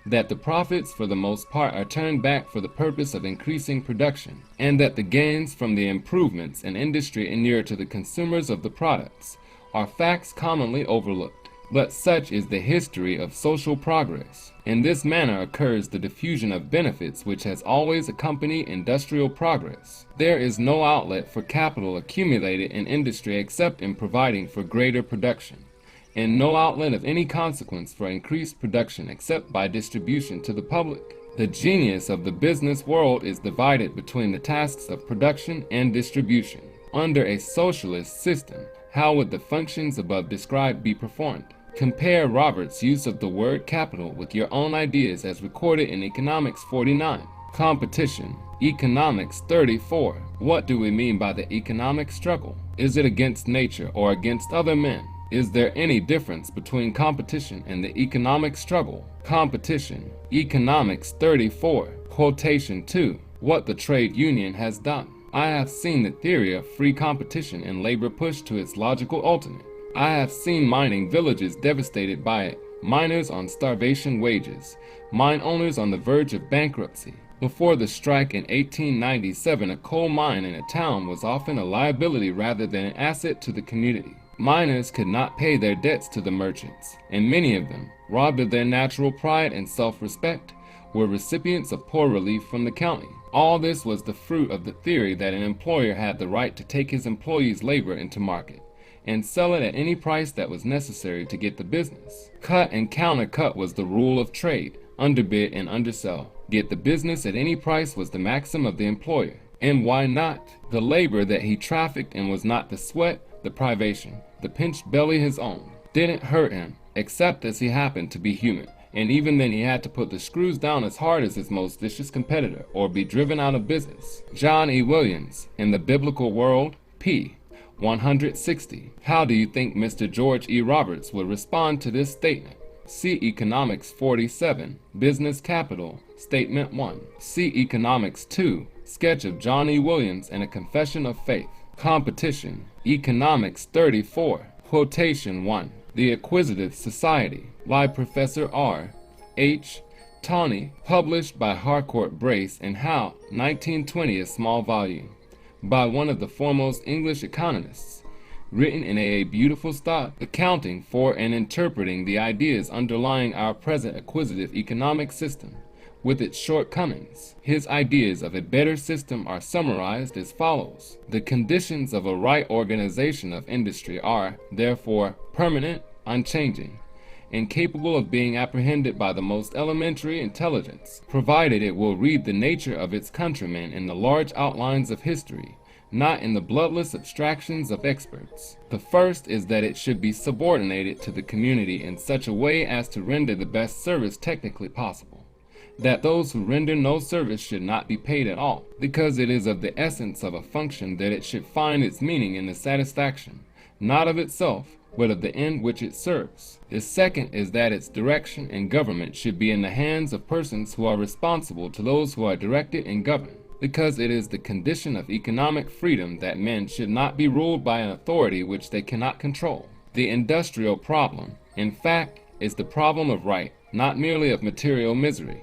A: that the profits for the most part are turned back for the purpose of increasing production, and that the gains from the improvements in industry inure to the consumers of the products, are facts commonly overlooked. But such is the history of social progress. In this manner occurs the diffusion of benefits which has always accompanied industrial progress. There is no outlet for capital accumulated in industry except in providing for greater production, and no outlet of any consequence for increased production except by distribution to the public. The genius of the business world is divided between the tasks of production and distribution. Under a socialist system, how would the functions above described be performed? Compare Robert's use of the word capital with your own ideas as recorded in Economics 49. Competition. Economics 34. What do we mean by the economic struggle? Is it against nature or against other men? Is there any difference between competition and the economic struggle? Competition. Economics 34. Quotation 2. What the trade union has done. I have seen the theory of free competition and labor pushed to its logical ultimate. I have seen mining villages devastated by it, miners on starvation wages, mine owners on the verge of bankruptcy. Before the strike in 1897, a coal mine in a town was often a liability rather than an asset to the community. Miners could not pay their debts to the merchants, and many of them, robbed of their natural pride and self-respect, were recipients of poor relief from the county. All this was the fruit of the theory that an employer had the right to take his employees' labor into market and sell it at any price that was necessary to get the business. Cut and countercut was the rule of trade. Underbid and undersell. Get the business at any price was the maxim of the employer. And why not? The labor that he trafficked in was not the sweat, the privation, the pinched belly his own. Didn't hurt him, except as he happened to be human. And even then he had to put the screws down as hard as his most vicious competitor or be driven out of business. John E. Williams, in the biblical world, p. 160. How do you think Mr. George E. Roberts would respond to this statement? See Economics 47, Business Capital, Statement 1. See Economics 2, Sketch of John E. Williams and a Confession of Faith. Competition. Economics 34, Quotation 1. The Acquisitive Society, by Professor R. H. Tawney, published by Harcourt Brace and Howe, 1920, a small volume, by one of the foremost English economists, written in a beautiful style, accounting for and interpreting the ideas underlying our present acquisitive economic system, with its shortcomings. His ideas of a better system are summarized as follows. The conditions of a right organization of industry are, therefore, permanent, unchanging, and capable of being apprehended by the most elementary intelligence, provided it will read the nature of its countrymen in the large outlines of history, not in the bloodless abstractions of experts. The first is that it should be subordinated to the community in such a way as to render the best service technically possible, that those who render no service should not be paid at all, because it is of the essence of a function that it should find its meaning in the satisfaction, not of itself, but of the end which it serves. The second is that its direction and government should be in the hands of persons who are responsible to those who are directed and governed, because it is the condition of economic freedom that men should not be ruled by an authority which they cannot control. The industrial problem, in fact, is the problem of right, not merely of material misery.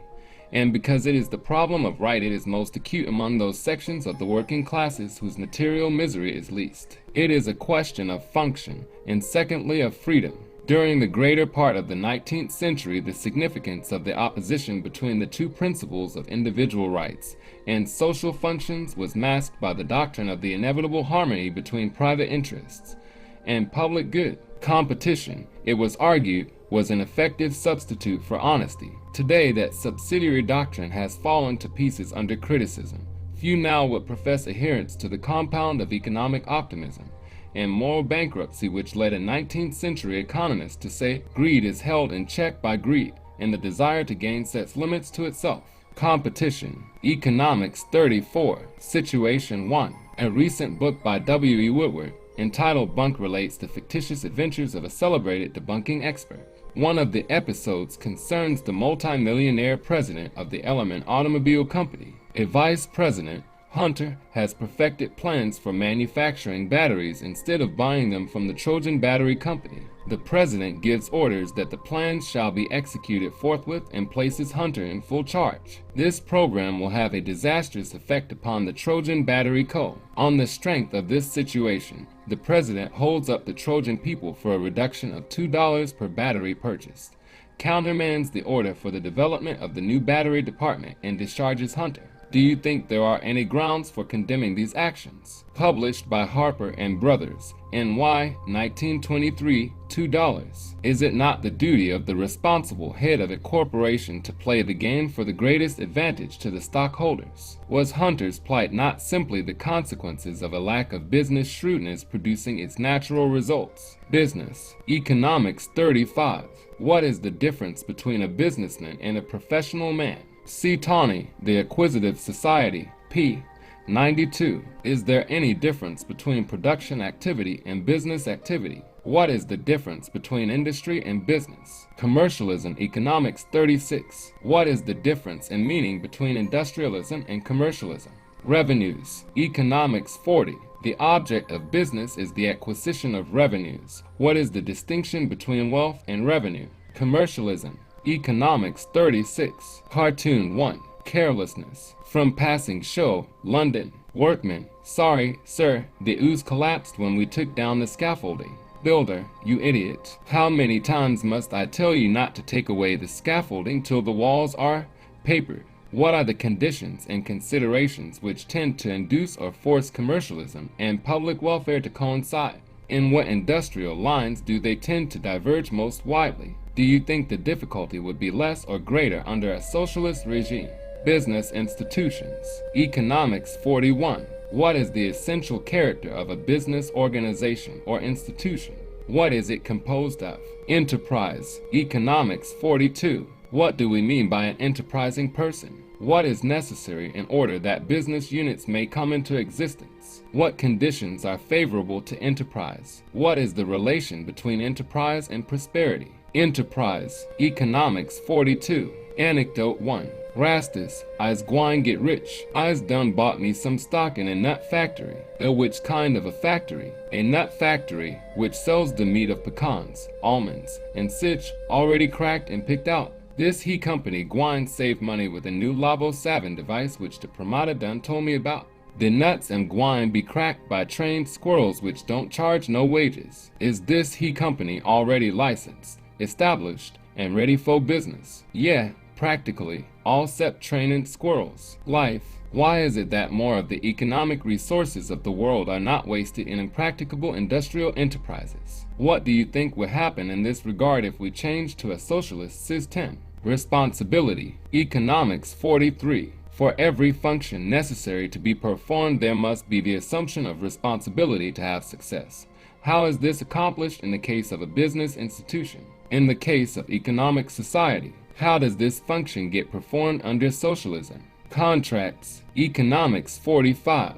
A: And because it is the problem of right, it is most acute among those sections of the working classes whose material misery is least. It is a question of function, and secondly of freedom. During the greater part of the 19th century, the significance of the opposition between the two principles of individual rights and social functions was masked by the doctrine of the inevitable harmony between private interests and public good. Competition, it was argued, was an effective substitute for honesty. Today, that subsidiary doctrine has fallen to pieces under criticism. Few now would profess adherence to the compound of economic optimism and moral bankruptcy which led a 19th century economist to say greed is held in check by greed, and the desire to gain sets limits to itself. Competition. Economics 34, Situation 1. A recent book by W. E. Woodward, entitled Bunk, relates the fictitious adventures of a celebrated debunking expert. One of the episodes concerns the multi-millionaire president of the Element Automobile Company. A vice president, Hunter, has perfected plans for manufacturing batteries instead of buying them from the Trojan Battery Company. The president gives orders that the plans shall be executed forthwith and places Hunter in full charge. This program will have a disastrous effect upon the Trojan Battery Co. On the strength of this situation, the president holds up the Trojan people for a reduction of $2 per battery purchased, countermands the order for the development of the new battery department, and discharges Hunter. Do you think there are any grounds for condemning these actions? Published by Harper and Brothers, NY, 1923, $2. Is it not the duty of the responsible head of a corporation to play the game for the greatest advantage to the stockholders? Was Hunter's plight not simply the consequences of a lack of business shrewdness producing its natural results? Business, Economics 35. What is the difference between a businessman and a professional man? C. Tawney, The Acquisitive Society, p. 92. Is there any difference between production activity and business activity? What is the difference between industry and business? Commercialism, Economics 36. What is the difference in meaning between industrialism and commercialism? Revenues, Economics 40. The object of business is the acquisition of revenues. What is the distinction between wealth and revenue? Commercialism, Economics 36. Cartoon 1. Carelessness. From Passing Show, London. Workman. Sorry, sir, the ooze collapsed when we took down the scaffolding. Builder, you idiot. How many times must I tell you not to take away the scaffolding till the walls are papered? What are the conditions and considerations which tend to induce or force commercialism and public welfare to coincide? In what industrial lines do they tend to diverge most widely? Do you think the difficulty would be less or greater under a socialist regime? Business institutions. Economics 41. What is the essential character of a business organization or institution? What is it composed of? Enterprise. Economics 42. What do we mean by an enterprising person? What is necessary in order that business units may come into existence? What conditions are favorable to enterprise? What is the relation between enterprise and prosperity? Enterprise, Economics 42. Anecdote 1. Rastus, I's gwine get rich. I's done bought me some stock in a nut factory. Which kind of a factory? A nut factory which sells the meat of pecans, almonds, and sich already cracked and picked out. This he company gwine save money with a new Lavo Savin device which the promoter done told me about. The nuts am gwine be cracked by trained squirrels which don't charge no wages. Is this he company already licensed, established, and ready for business? Yeah, practically, all except training squirrels. Life. Why is it that more of the economic resources of the world are not wasted in impracticable industrial enterprises? What do you think would happen in this regard if we changed to a socialist system? Responsibility. Economics 43. For every function necessary to be performed, there must be the assumption of responsibility to have success. How is this accomplished in the case of a business institution? In the case of economic society, how does this function get performed under socialism? Contracts. Economics 45.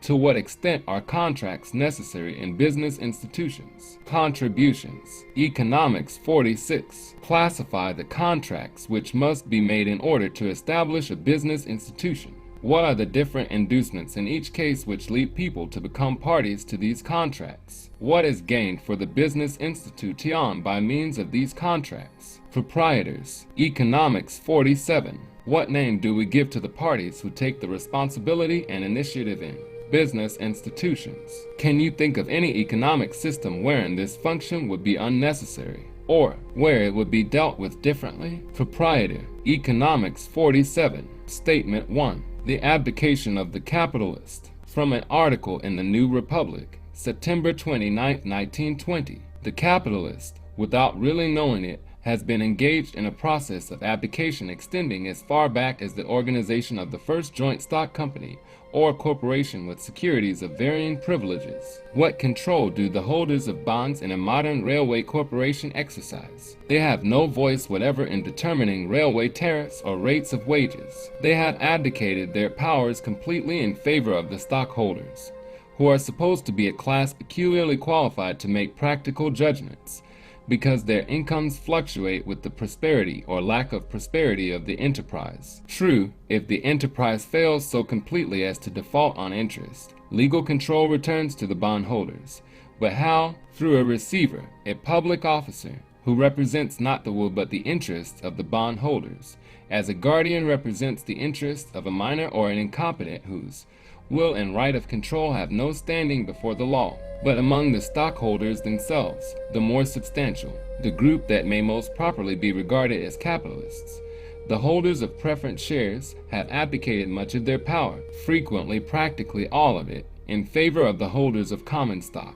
A: To what extent are contracts necessary in business institutions? Contributions. Economics 46. Classify the contracts which must be made in order to establish a business institution. What are the different inducements in each case which lead people to become parties to these contracts? What is gained for the business institution by means of these contracts? Proprietors. Economics 47. What name do we give to the parties who take the responsibility and initiative in business institutions? Can you think of any economic system wherein this function would be unnecessary, or where it would be dealt with differently? Proprietor. Economics 47. Statement 1. The abdication of the capitalist. From an article in the New Republic, September 29, 1920. The capitalist, without really knowing it, has been engaged in a process of abdication extending as far back as the organization of the first joint stock company or corporation with securities of varying privileges. What control do the holders of bonds in a modern railway corporation exercise? They have no voice whatever in determining railway tariffs or rates of wages. They have abdicated their powers completely in favor of the stockholders, who are supposed to be a class peculiarly qualified to make practical judgments, because their incomes fluctuate with the prosperity or lack of prosperity of the enterprise. True, if the enterprise fails so completely as to default on interest, legal control returns to the bondholders, But how? Through a receiver, a public officer, who represents not the will but the interests of the bondholders, as a guardian represents the interests of a minor or an incompetent whose will and right of control have no standing before the law. But among the stockholders themselves, the more substantial, the group that may most properly be regarded as capitalists, the holders of preference shares have abdicated much of their power, frequently practically all of it, in favor of the holders of common stock,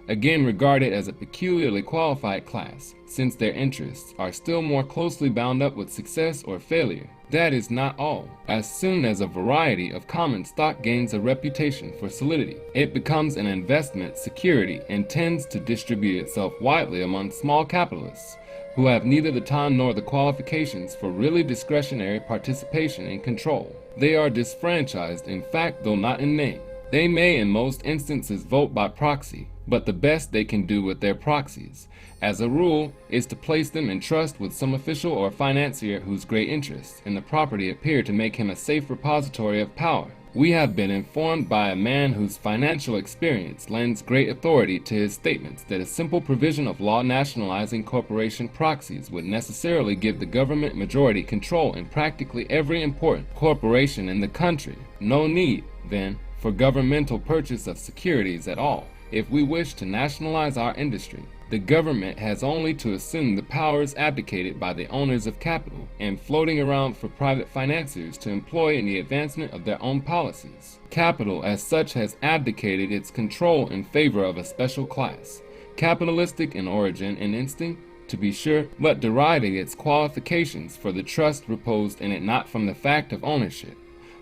A: again regarded as a peculiarly qualified class, since their interests are still more closely bound up with success or failure. That is not all. As soon as a variety of common stock gains a reputation for solidity, it becomes an investment security and tends to distribute itself widely among small capitalists, who have neither the time nor the qualifications for really discretionary participation and control. They are disfranchised in fact, though not in name. They may in most instances vote by proxy, but the best they can do with their proxies, as a rule, is to place them in trust with some official or financier whose great interests in the property appear to make him a safe repository of power. We have been informed by a man whose financial experience lends great authority to his statements that a simple provision of law nationalizing corporation proxies would necessarily give the government majority control in practically every important corporation in the country. No need, then, for governmental purchase of securities at all. If we wish to nationalize our industry, the government has only to assume the powers abdicated by the owners of capital and floating around for private financiers to employ in the advancement of their own policies. Capital as such has abdicated its control in favor of a special class, capitalistic in origin and instinct, to be sure, but deriving its qualifications for the trust reposed in it not from the fact of ownership,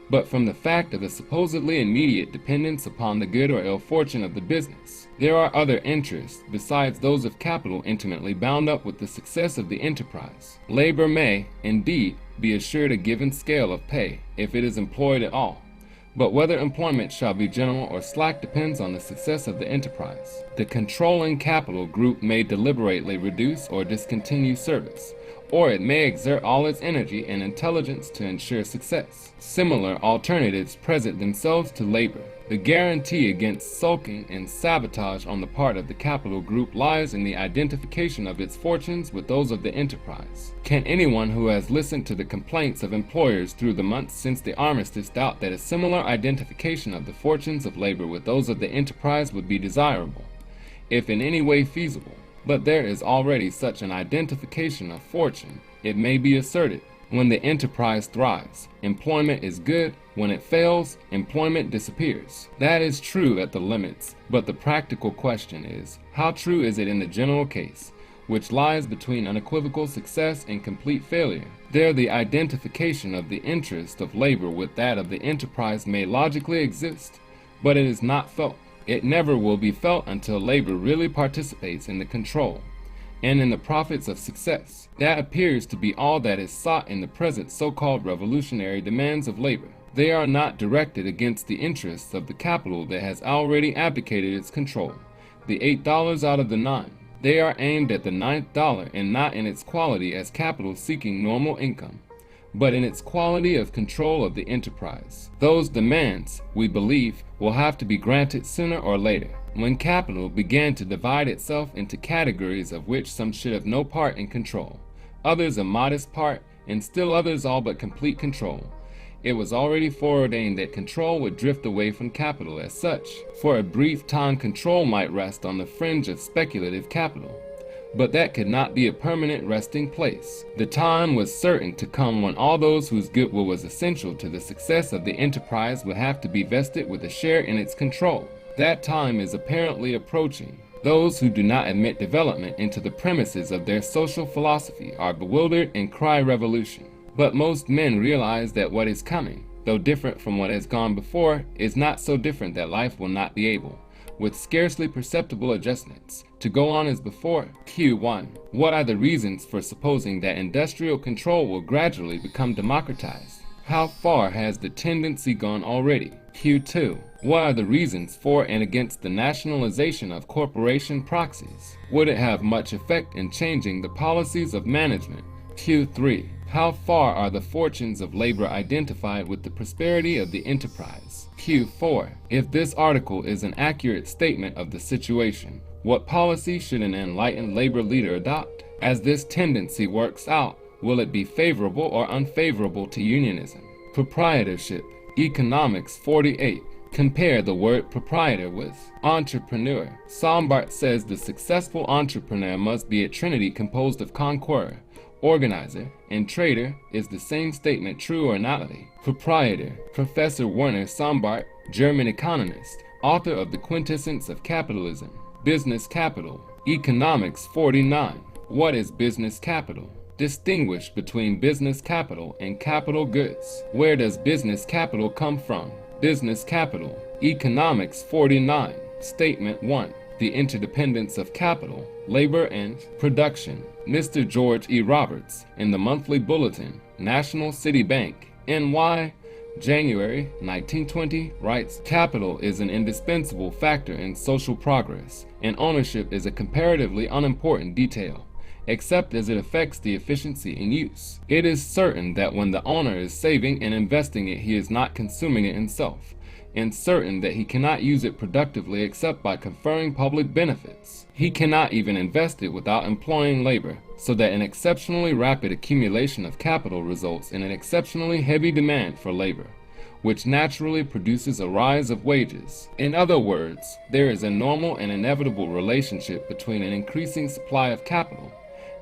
A: but from the fact of a supposedly immediate dependence upon the good or ill fortune of the business. There are other interests besides those of capital intimately bound up with the success of the enterprise. Labor may, indeed, be assured a given scale of pay if it is employed at all, but whether employment shall be general or slack depends on the success of the enterprise. The controlling capital group may deliberately reduce or discontinue service, or it may exert all its energy and intelligence to ensure success. Similar alternatives present themselves to labor. The guarantee against sulking and sabotage on the part of the capital group lies in the identification of its fortunes with those of the enterprise. Can anyone who has listened to the complaints of employers through the months since the armistice doubt that a similar identification of the fortunes of labor with those of the enterprise would be desirable, if in any way feasible? But there is already such an identification of fortune, it may be asserted. When the enterprise thrives, employment is good. When it fails, employment disappears. That is true at the limits, but the practical question is, how true is it in the general case, which lies between unequivocal success and complete failure? There the identification of the interest of labor with that of the enterprise may logically exist, but it is not felt. It never will be felt until labor really participates in the control and in the profits of success. That appears to be all that is sought in the present so-called revolutionary demands of labor. They are not directed against the interests of the capital that has already abdicated its control, the $8 out of the 9. They are aimed at the $9th and not in its quality as capital seeking normal income, but in its quality of control of the enterprise. Those demands, we believe, will have to be granted sooner or later. When capital began to divide itself into categories of which some should have no part in control, others a modest part, and still others all but complete control, it was already foreordained that control would drift away from capital as such. For a brief time control might rest on the fringe of speculative capital, but that could not be a permanent resting place. The time was certain to come when all those whose goodwill was essential to the success of the enterprise would have to be vested with a share in its control. That time is apparently approaching. Those who do not admit development into the premises of their social philosophy are bewildered and cry revolution. But most men realize that what is coming, though different from what has gone before, is not so different that life will not be able, with scarcely perceptible adjustments, to go on as before. Q1. What are the reasons for supposing that industrial control will gradually become democratized? How far has the tendency gone already? Q2. What are the reasons for and against the nationalization of corporation proxies? Would it have much effect in changing the policies of management? Q3. How far are the fortunes of labor identified with the prosperity of the enterprise? Q4. If this article is an accurate statement of the situation, What policy should an enlightened labor leader adopt? As this tendency works out, will it be favorable or unfavorable to unionism? Proprietorship. Economics 48. Compare the word proprietor with entrepreneur. Sombart says the successful entrepreneur must be a trinity composed of conqueror, organizer, and trader. Is the same statement true or not? Proprietor. Professor Werner Sombart, German economist, author of The Quintessence of Capitalism. Business capital. Economics 49. What is business capital? Distinguish between business capital and capital goods. Where does business capital come from? Business capital. Economics 49. Statement 1. The interdependence of capital, labor, and production. Mr. George E. Roberts, in the Monthly Bulletin, National City Bank, NY, January 1920, writes, capital is an indispensable factor in social progress, and ownership is a comparatively unimportant detail, except as it affects the efficiency in use. It is certain that when the owner is saving and investing it, he is not consuming it himself, and certain that he cannot use it productively except by conferring public benefits. He cannot even invest it without employing labor, so that an exceptionally rapid accumulation of capital results in an exceptionally heavy demand for labor, which naturally produces a rise of wages. In other words, there is a normal and inevitable relationship between an increasing supply of capital,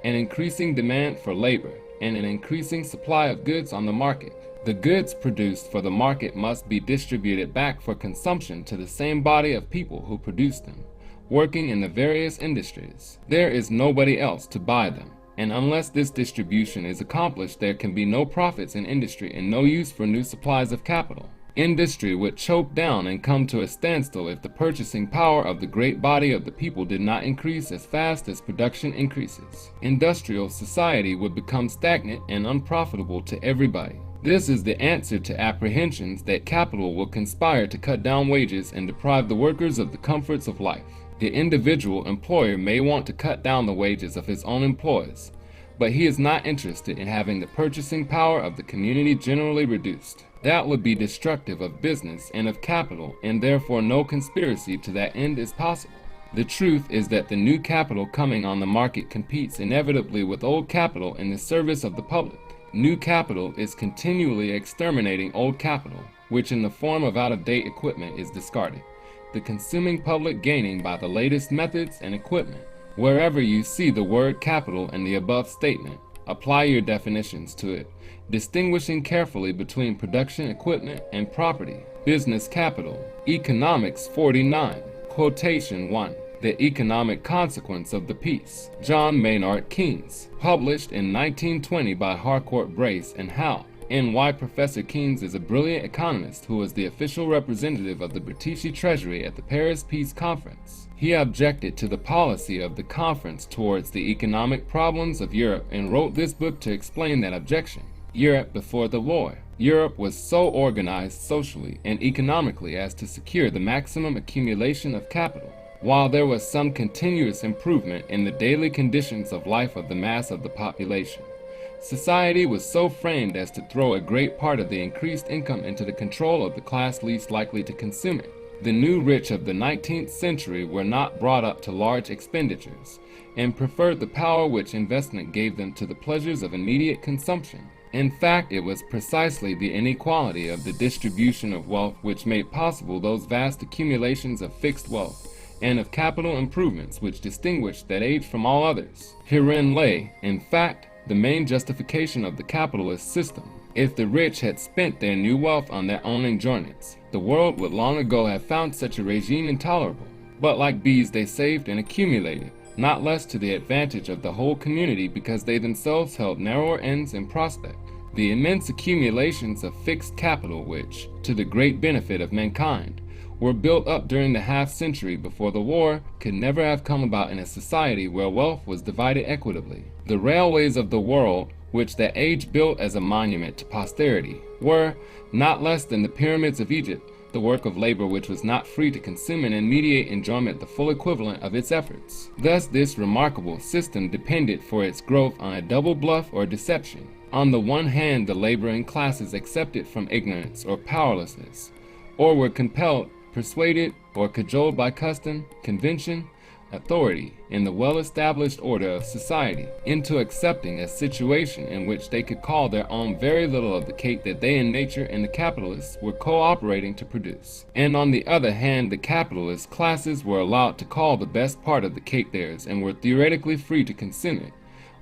A: an increasing demand for labor, and an increasing supply of goods on the market. The goods produced for the market must be distributed back for consumption to the same body of people who produced them, working in the various industries. There is nobody else to buy them, and unless this distribution is accomplished, there can be no profits in industry and no use for new supplies of capital. Industry would choke down and come to a standstill if the purchasing power of the great body of the people did not increase as fast as production increases. Industrial society would become stagnant and unprofitable to everybody. This is the answer to apprehensions that capital will conspire to cut down wages and deprive the workers of the comforts of life. The individual employer may want to cut down the wages of his own employees, but he is not interested in having the purchasing power of the community generally reduced. That would be destructive of business and of capital, and therefore no conspiracy to that end is possible. The truth is that the new capital coming on the market competes inevitably with old capital in the service of the public. New capital is continually exterminating old capital, which in the form of out-of-date equipment is discarded, the consuming public gaining by the latest methods and equipment. Wherever you see the word capital in the above statement, apply your definitions to it, distinguishing carefully between production equipment and property. Business capital. Economics 49. Quotation 1. The Economic Consequence of the Peace. John Maynard Keynes. Published in 1920 by Harcourt Brace and Howe. N.Y. Professor Keynes is a brilliant economist who was the official representative of the British Treasury at the Paris Peace Conference. He objected to the policy of the conference towards the economic problems of Europe and wrote this book to explain that objection. Europe before the war. Europe was so organized socially and economically as to secure the maximum accumulation of capital, while there was some continuous improvement in the daily conditions of life of the mass of the population. Society was so framed as to throw a great part of the increased income into the control of the class least likely to consume it. The new rich of the 19th century were not brought up to large expenditures, and preferred the power which investment gave them to the pleasures of immediate consumption. In fact, it was precisely the inequality of the distribution of wealth which made possible those vast accumulations of fixed wealth and of capital improvements which distinguished that age from all others. Herein lay, in fact, the main justification of the capitalist system. If the rich had spent their new wealth on their own enjoyments, the world would long ago have found such a regime intolerable. But like bees, they saved and accumulated, not less to the advantage of the whole community because they themselves held narrower ends in prospect. The immense accumulations of fixed capital which, to the great benefit of mankind, were built up during the half-century before the war could never have come about in a society where wealth was divided equitably. The railways of the world, which that age built as a monument to posterity, were, not less than the pyramids of Egypt, the work of labor which was not free to consume and immediate enjoyment the full equivalent of its efforts. Thus this remarkable system depended for its growth on a double bluff or deception. On the one hand, the laboring classes accepted from ignorance or powerlessness, or were compelled, persuaded, or cajoled by custom, convention, authority in the well-established order of society into accepting a situation in which they could call their own very little of the cake that they in nature and the capitalists were cooperating to produce. And on the other hand, the capitalist classes were allowed to call the best part of the cake theirs and were theoretically free to consume it,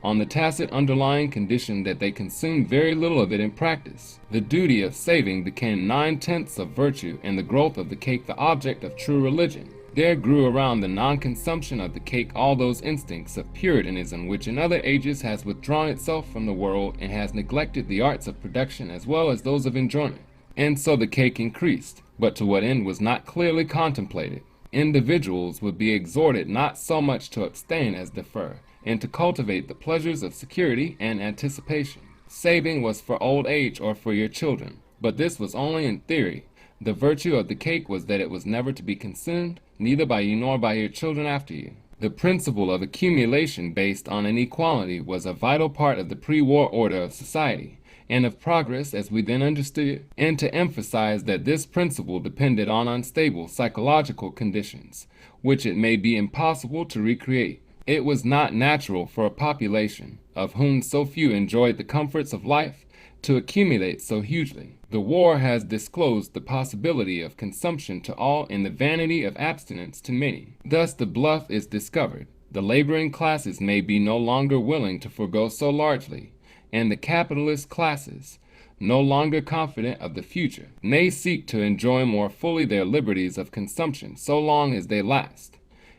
A: on the tacit underlying condition that they consumed very little of it in practice. The duty of saving became 9/10 of virtue, and the growth of the cake the object of true religion. There grew around the non-consumption of the cake all those instincts of Puritanism which in other ages has withdrawn itself from the world and has neglected the arts of production as well as those of enjoyment. And so the cake increased, but to what end was not clearly contemplated. Individuals would be exhorted not so much to abstain as defer, and to cultivate the pleasures of security and anticipation. Saving was for old age or for your children, but this was only in theory. The virtue of the cake was that it was never to be consumed, neither by you nor by your children after you. The principle of accumulation based on inequality was a vital part of the pre-war order of society, and of progress as we then understood it, and to emphasize that this principle depended on unstable psychological conditions, which it may be impossible to recreate. It was not natural for a population, of whom so few enjoyed the comforts of life, to accumulate so hugely. The war has disclosed the possibility of consumption to all and the vanity of abstinence to many. Thus the bluff is discovered. The laboring classes may be no longer willing to forego so largely, and the capitalist classes, no longer confident of the future, may seek to enjoy more fully their liberties of consumption so long as they last,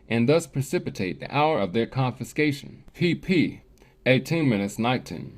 A: and thus precipitate the hour of their confiscation. pp. 18-19.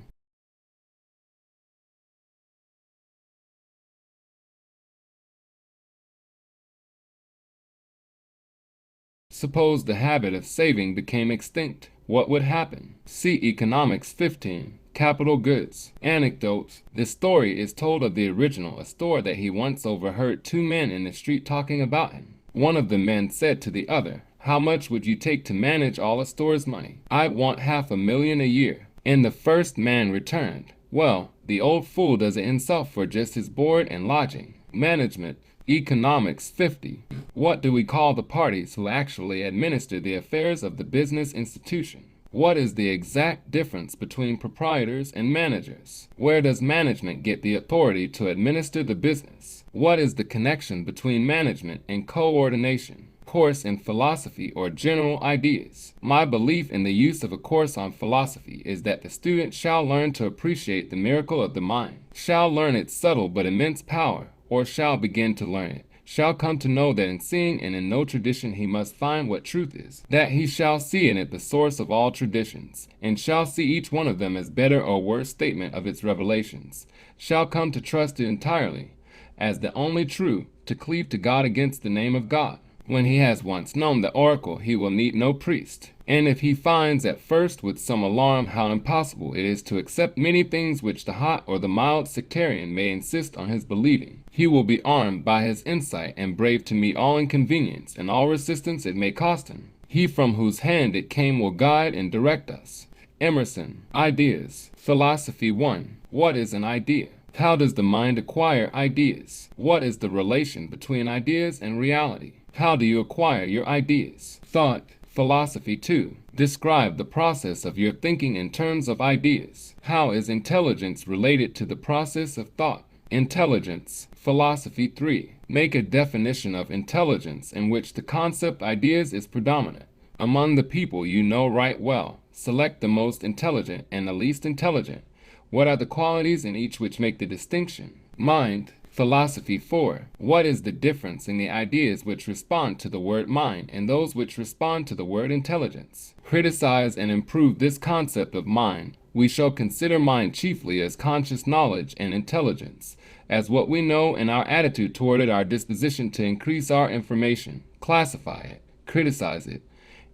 A: Suppose the habit of saving became extinct. What would happen? See Economics 15. Capital Goods. Anecdotes. The story is told of the original, a story that he once overheard two men in the street talking about him. One of the men said to the other, "How much would you take to manage all a store's money?" "I want $500,000 a year." And the first man returned, "Well, the old fool does it himself for just his board and lodging." Management. Economics 50. What do we call the parties who actually administer the affairs of the business institution? What is the exact difference between proprietors and managers? Where does management get the authority to administer the business? What is the connection between management and coordination? Course in philosophy or general ideas. My belief in the use of a course on philosophy is that the student shall learn to appreciate the miracle of the mind, shall learn its subtle but immense power, or shall begin to learn it, shall come to know that in seeing and in no tradition he must find what truth is, that he shall see in it the source of all traditions, and shall see each one of them as better or worse statement of its revelations, shall come to trust it entirely as the only true, to cleave to God against the name of God. When he has once known the oracle, he will need no priest. And if he finds at first with some alarm how impossible it is to accept many things which the hot or the mild sectarian may insist on his believing, he will be armed by his insight and brave to meet all inconvenience and all resistance it may cost him. He from whose hand it came will guide and direct us. Emerson. Ideas. Philosophy 1. What is an idea? How does the mind acquire ideas? What is the relation between ideas and reality? How do you acquire your ideas? Thought. Philosophy 2. Describe the process of your thinking in terms of ideas. How is intelligence related to the process of thought? Intelligence. Philosophy 3. Make a definition of intelligence in which the concept ideas is predominant. Among the people you know right well, select the most intelligent and the least intelligent. What are the qualities in each which make the distinction? Mind. Philosophy 4. What is the difference in the ideas which respond to the word mind and those which respond to the word intelligence? Criticize and improve this concept of mind. We shall consider mind chiefly as conscious knowledge and intelligence, as what we know and our attitude toward it, our disposition to increase our information, classify it, criticize it,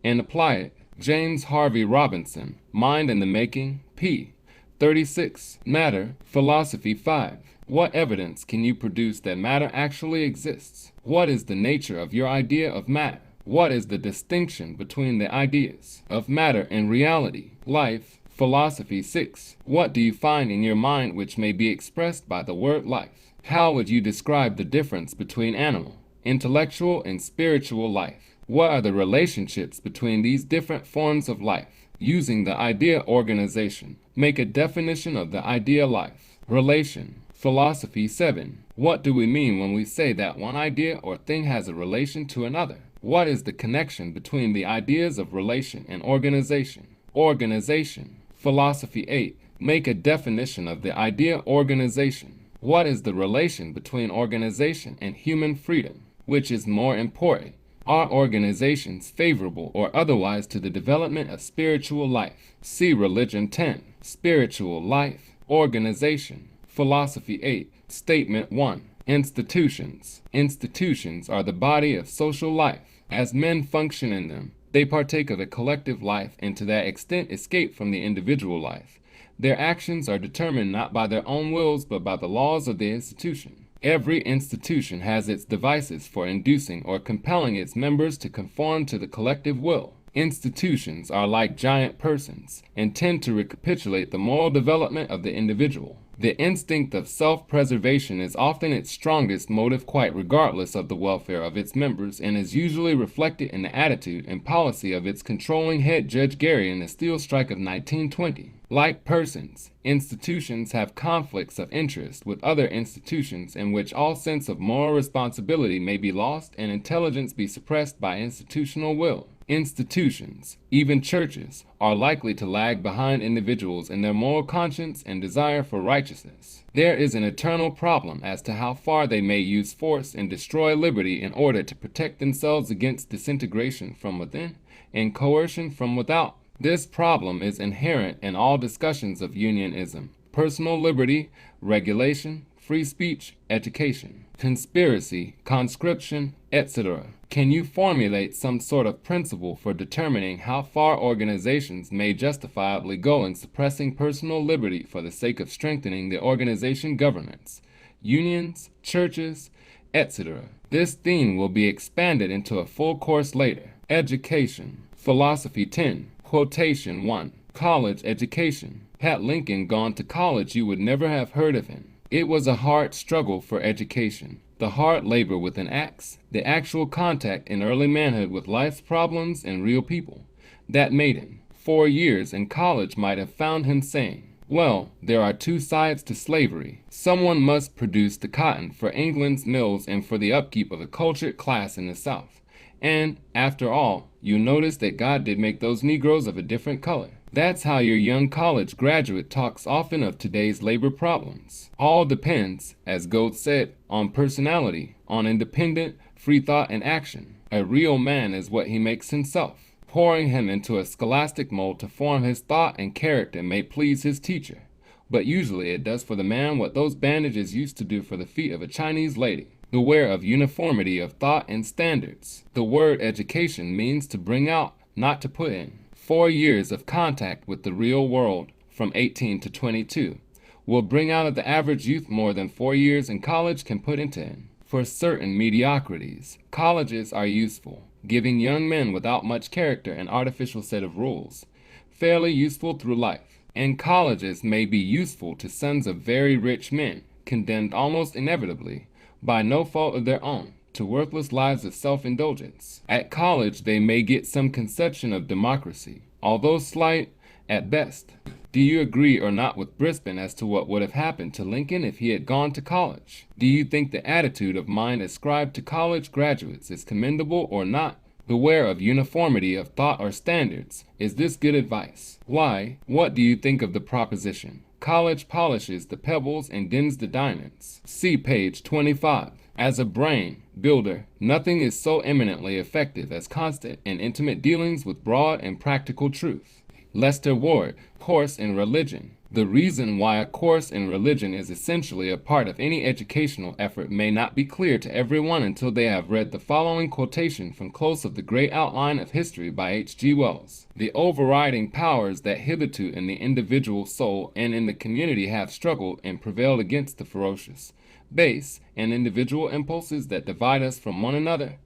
A: and apply it. James Harvey Robinson. Mind in the Making. p. 36. Matter. Philosophy 5. What evidence can you produce that matter actually exists? What is the nature of your idea of matter? What is the distinction between the ideas of matter and reality? Life. Philosophy 6. What do you find in your mind which may be expressed by the word life? How would you describe the difference between animal, intellectual, and spiritual life? What are the relationships between these different forms of life? Using the idea organization, make a definition of the idea life. Relation. Philosophy 7. What do we mean when we say that one idea or thing has a relation to another? What is the connection between the ideas of relation and organization? Organization. Philosophy 8. Make a definition of the idea organization. What is the relation between organization and human freedom? Which is more important? Are organizations favorable or otherwise to the development of spiritual life? See Religion 10. Spiritual life. Organization. Philosophy 8. Statement 1. Institutions. Institutions are the body of social life. As men function in them, they partake of a collective life and to that extent escape from the individual life. Their actions are determined not by their own wills but by the laws of the institution. Every institution has its devices for inducing or compelling its members to conform to the collective will. Institutions are like giant persons and tend to recapitulate the moral development of the individual. The instinct of self-preservation is often its strongest motive quite regardless of the welfare of its members and is usually reflected in the attitude and policy of its controlling head Judge Gary in the Steel Strike of 1920. Like persons, institutions have conflicts of interest with other institutions in which all sense of moral responsibility may be lost and intelligence be suppressed by institutional will. Institutions, even churches, are likely to lag behind individuals in their moral conscience and desire for righteousness. There is an eternal problem as to how far they may use force and destroy liberty in order to protect themselves against disintegration from within and coercion from without. This problem is inherent in all discussions of unionism, personal liberty, regulation, free speech, education, conspiracy, conscription, etc. Can you formulate some sort of principle for determining how far organizations may justifiably go in suppressing personal liberty for the sake of strengthening the organization governments, unions, churches, etc.? This theme will be expanded into a full course later. Education. Philosophy 10. Quotation 1. College education. Had Lincoln gone to college, you would never have heard of him. It was a hard struggle for education, the hard labor with an axe, the actual contact in early manhood with life's problems and real people, that made him. 4 years in college might have found him saying, well, there are two sides to slavery. Someone must produce the cotton for England's mills and for the upkeep of a cultured class in the South. And, after all, you notice that God did make those Negroes of a different color. That's how your young college graduate talks often of today's labor problems. All depends, as Goethe said, on personality, on independent, free thought and action. A real man is what he makes himself. Pouring him into a scholastic mold to form his thought and character may please his teacher, but usually it does for the man what those bandages used to do for the feet of a Chinese lady. Beware of uniformity of thought and standards. The word education means to bring out, not to put in. 4 years of contact with the real world, from 18 to 22, will bring out of the average youth more than 4 years in college can put into him. For certain mediocrities, colleges are useful, giving young men without much character an artificial set of rules, fairly useful through life. And colleges may be useful to sons of very rich men, condemned almost inevitably, by no fault of their own, to worthless lives of self-indulgence. At college they may get some conception of democracy, although slight at best. Do you agree or not with Brisbane as to what would have happened to Lincoln if he had gone to college? Do you think the attitude of mind ascribed to college graduates is commendable or not? Beware of uniformity of thought or standards. Is this good advice? Why? What do you think of the proposition? College polishes the pebbles and dens the diamonds. See page 25. As a brain builder, nothing is so eminently effective as constant and intimate dealings with broad and practical truth. Lester Ward, Course in Religion. The reason why a course in religion is essentially a part of any educational effort may not be clear to everyone until they have read the following quotation from close of the Great Outline of History by H.G. Wells. The overriding powers that hitherto in the individual soul and in the community have struggled and prevailed against the ferocious, base, and individual impulses that divide us from one another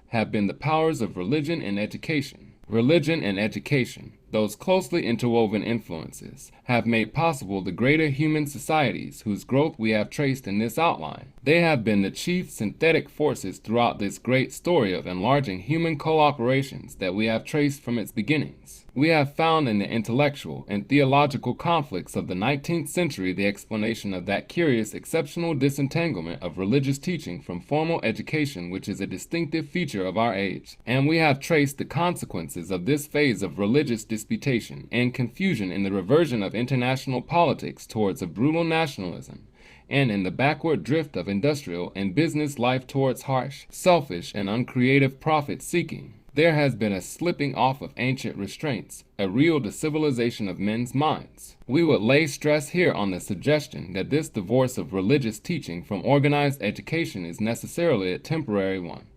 A: have been the powers of religion and education. Religion and education. Those closely interwoven influences have made possible the greater human societies whose growth we have traced in this outline. They have been the chief synthetic forces throughout this great story of enlarging human cooperations that we have traced from its beginnings. We have found in the intellectual and theological conflicts of the 19th century the explanation of that curious exceptional disentanglement of religious teaching from formal education which is a distinctive feature of our age. And we have traced the consequences of this phase of religious disputation and confusion in the reversion of international politics towards a brutal nationalism, and in the backward drift of industrial and business life towards harsh, selfish, and uncreative profit-seeking. There has been a slipping off of ancient restraints, a real decivilization of men's minds. We would lay stress here on the suggestion that this divorce of religious teaching from organized education is necessarily a temporary one,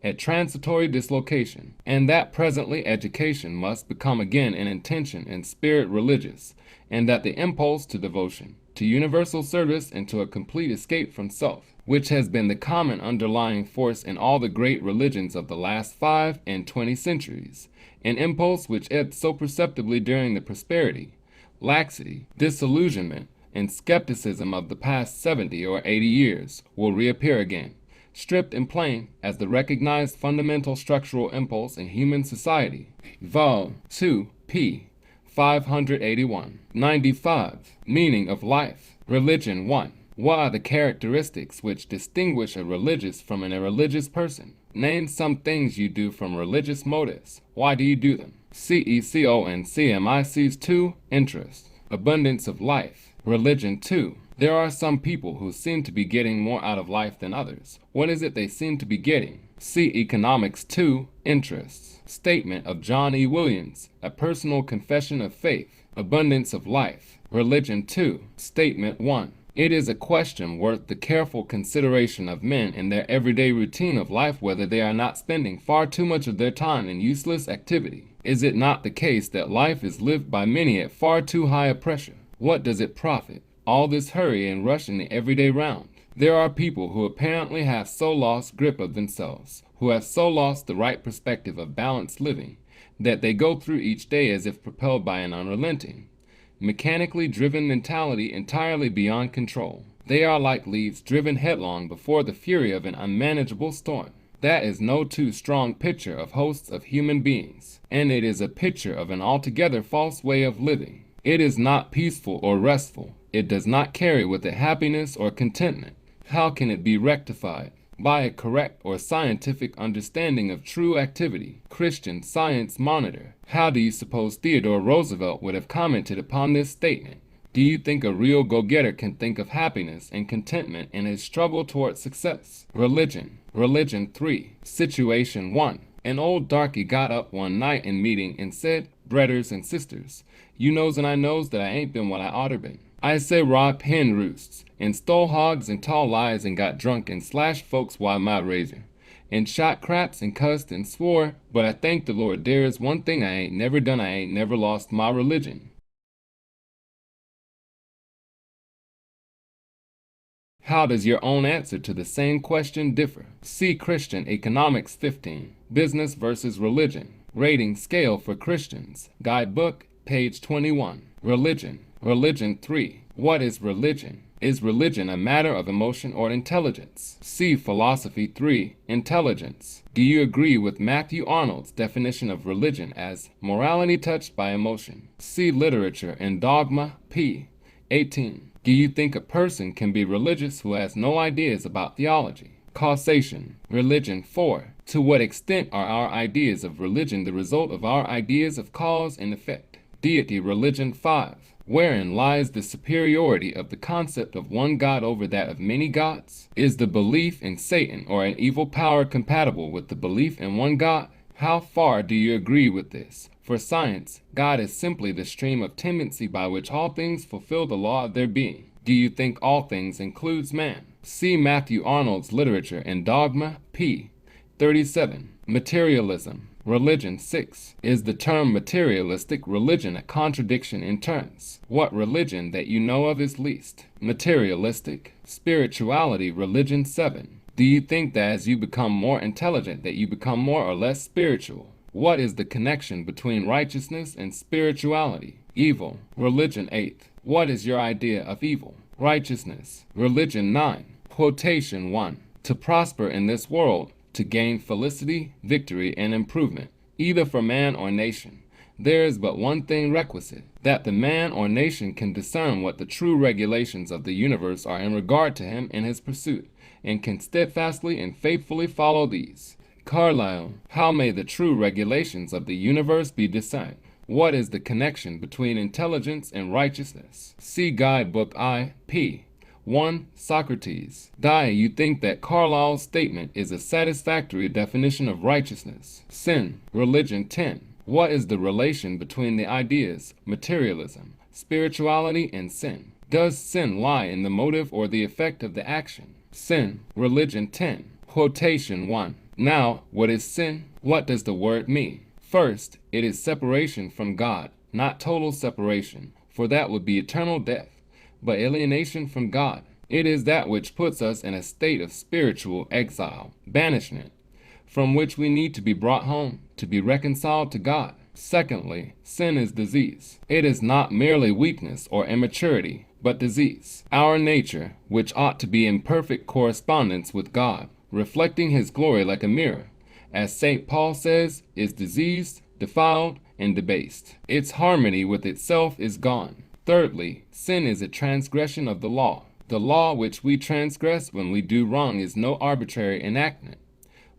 A: a transitory dislocation, and that presently education must become again in intention and spirit religious, and that the impulse to devotion, to universal service, and to a complete escape from self, which has been the common underlying force in all the great religions of the last 5 and 20 centuries, an impulse which ebbed so perceptibly during the prosperity, laxity, disillusionment, and skepticism of the past 70 or 80 years, will reappear again, stripped and plain as the recognized fundamental structural impulse in human society. Vol. 2, p. 581. 95. Meaning of life. Religion 1. What are the characteristics which distinguish a religious from an irreligious person? Name some things you do from religious motives. Why do you do them? CECO and CMIC's 2. Interest. Abundance of life. Religion 2. There are some people who seem to be getting more out of life than others. What is it they seem to be getting? See Economics 2. Interests. Statement of John E. Williams, A Personal Confession of Faith. Abundance of life. Religion 2. Statement 1. It is a question worth the careful consideration of men in their everyday routine of life whether they are not spending far too much of their time in useless activity. Is it not the case that life is lived by many at far too high a pressure? What does it profit? All this hurry and rush in the everyday round. There are people who apparently have so lost grip of themselves, who have so lost the right perspective of balanced living, that they go through each day as if propelled by an unrelenting, mechanically driven mentality entirely beyond control. They are like leaves driven headlong before the fury of an unmanageable storm. That is no too strong picture of hosts of human beings, and it is a picture of an altogether false way of living. It is not peaceful or restful. It does not carry with it happiness or contentment. How can it be rectified? By a correct or scientific understanding of true activity. Christian Science Monitor. How do you suppose Theodore Roosevelt would have commented upon this statement? Do you think a real go-getter can think of happiness and contentment in his struggle towards success? Religion. Religion 3. Situation 1. An old darky got up one night in meeting and said, "Bredders and sisters, you knows and I knows that I ain't been what I oughter been. I say robbed hen roosts, and stole hogs and tall lies and got drunk and slashed folks while my razor, and shot craps and cussed and swore, but I thank the Lord there is one thing I ain't never done, I ain't never lost my religion." How does your own answer to the same question differ? See Christian Economics 15. Business versus Religion. Rating Scale for Christians. Guidebook, page 21. Religion. Religion 3. What is religion? Is religion a matter of emotion or intelligence? See Philosophy 3. Intelligence. Do you agree with Matthew Arnold's definition of religion as morality touched by emotion? See Literature and Dogma, p. 18. Do you think a person can be religious who has no ideas about theology? Causation. Religion 4. To what extent are our ideas of religion the result of our ideas of cause and effect? Deity. Religion 5. Wherein lies the superiority of the concept of one God over that of many gods? Is the belief in Satan or an evil power compatible with the belief in one God? How far do you agree with this? For science, God is simply the stream of tendency by which all things fulfill the law of their being. Do you think all things includes man? See Matthew Arnold's Literature and Dogma, p. 37. Materialism. Religion 6. Is the term materialistic religion a contradiction in terms? What religion that you know of is least? Materialistic. Spirituality. Religion 7. Do you think that as you become more intelligent that you become more or less spiritual? What is the connection between righteousness and spirituality? Evil. Religion 8. What is your idea of evil? Righteousness. Religion 9. Quotation 1. To prosper in this world, to gain felicity, victory, and improvement, either for man or nation. There is but one thing requisite, that the man or nation can discern what the true regulations of the universe are in regard to him in his pursuit, and can steadfastly and faithfully follow these. Carlyle. How may the true regulations of the universe be discerned? What is the connection between intelligence and righteousness? See Guidebook I, p. 1. Socrates. You think that Carlyle's statement is a satisfactory definition of righteousness? Sin. Religion 10. What is the relation between the ideas, materialism, spirituality, and sin? Does sin lie in the motive or the effect of the action? Sin. Religion 10. Quotation 1. Now, what is sin? What does the word mean? First, it is separation from God, not total separation, for that would be eternal death, but alienation from God. It is that which puts us in a state of spiritual exile, banishment, from which we need to be brought home, to be reconciled to God. Secondly, sin is disease. It is not merely weakness or immaturity, but disease. Our nature, which ought to be in perfect correspondence with God, reflecting His glory like a mirror, as St. Paul says, is diseased, defiled, and debased. Its harmony with itself is gone. Thirdly, sin is a transgression of the law. The law which we transgress when we do wrong is no arbitrary enactment,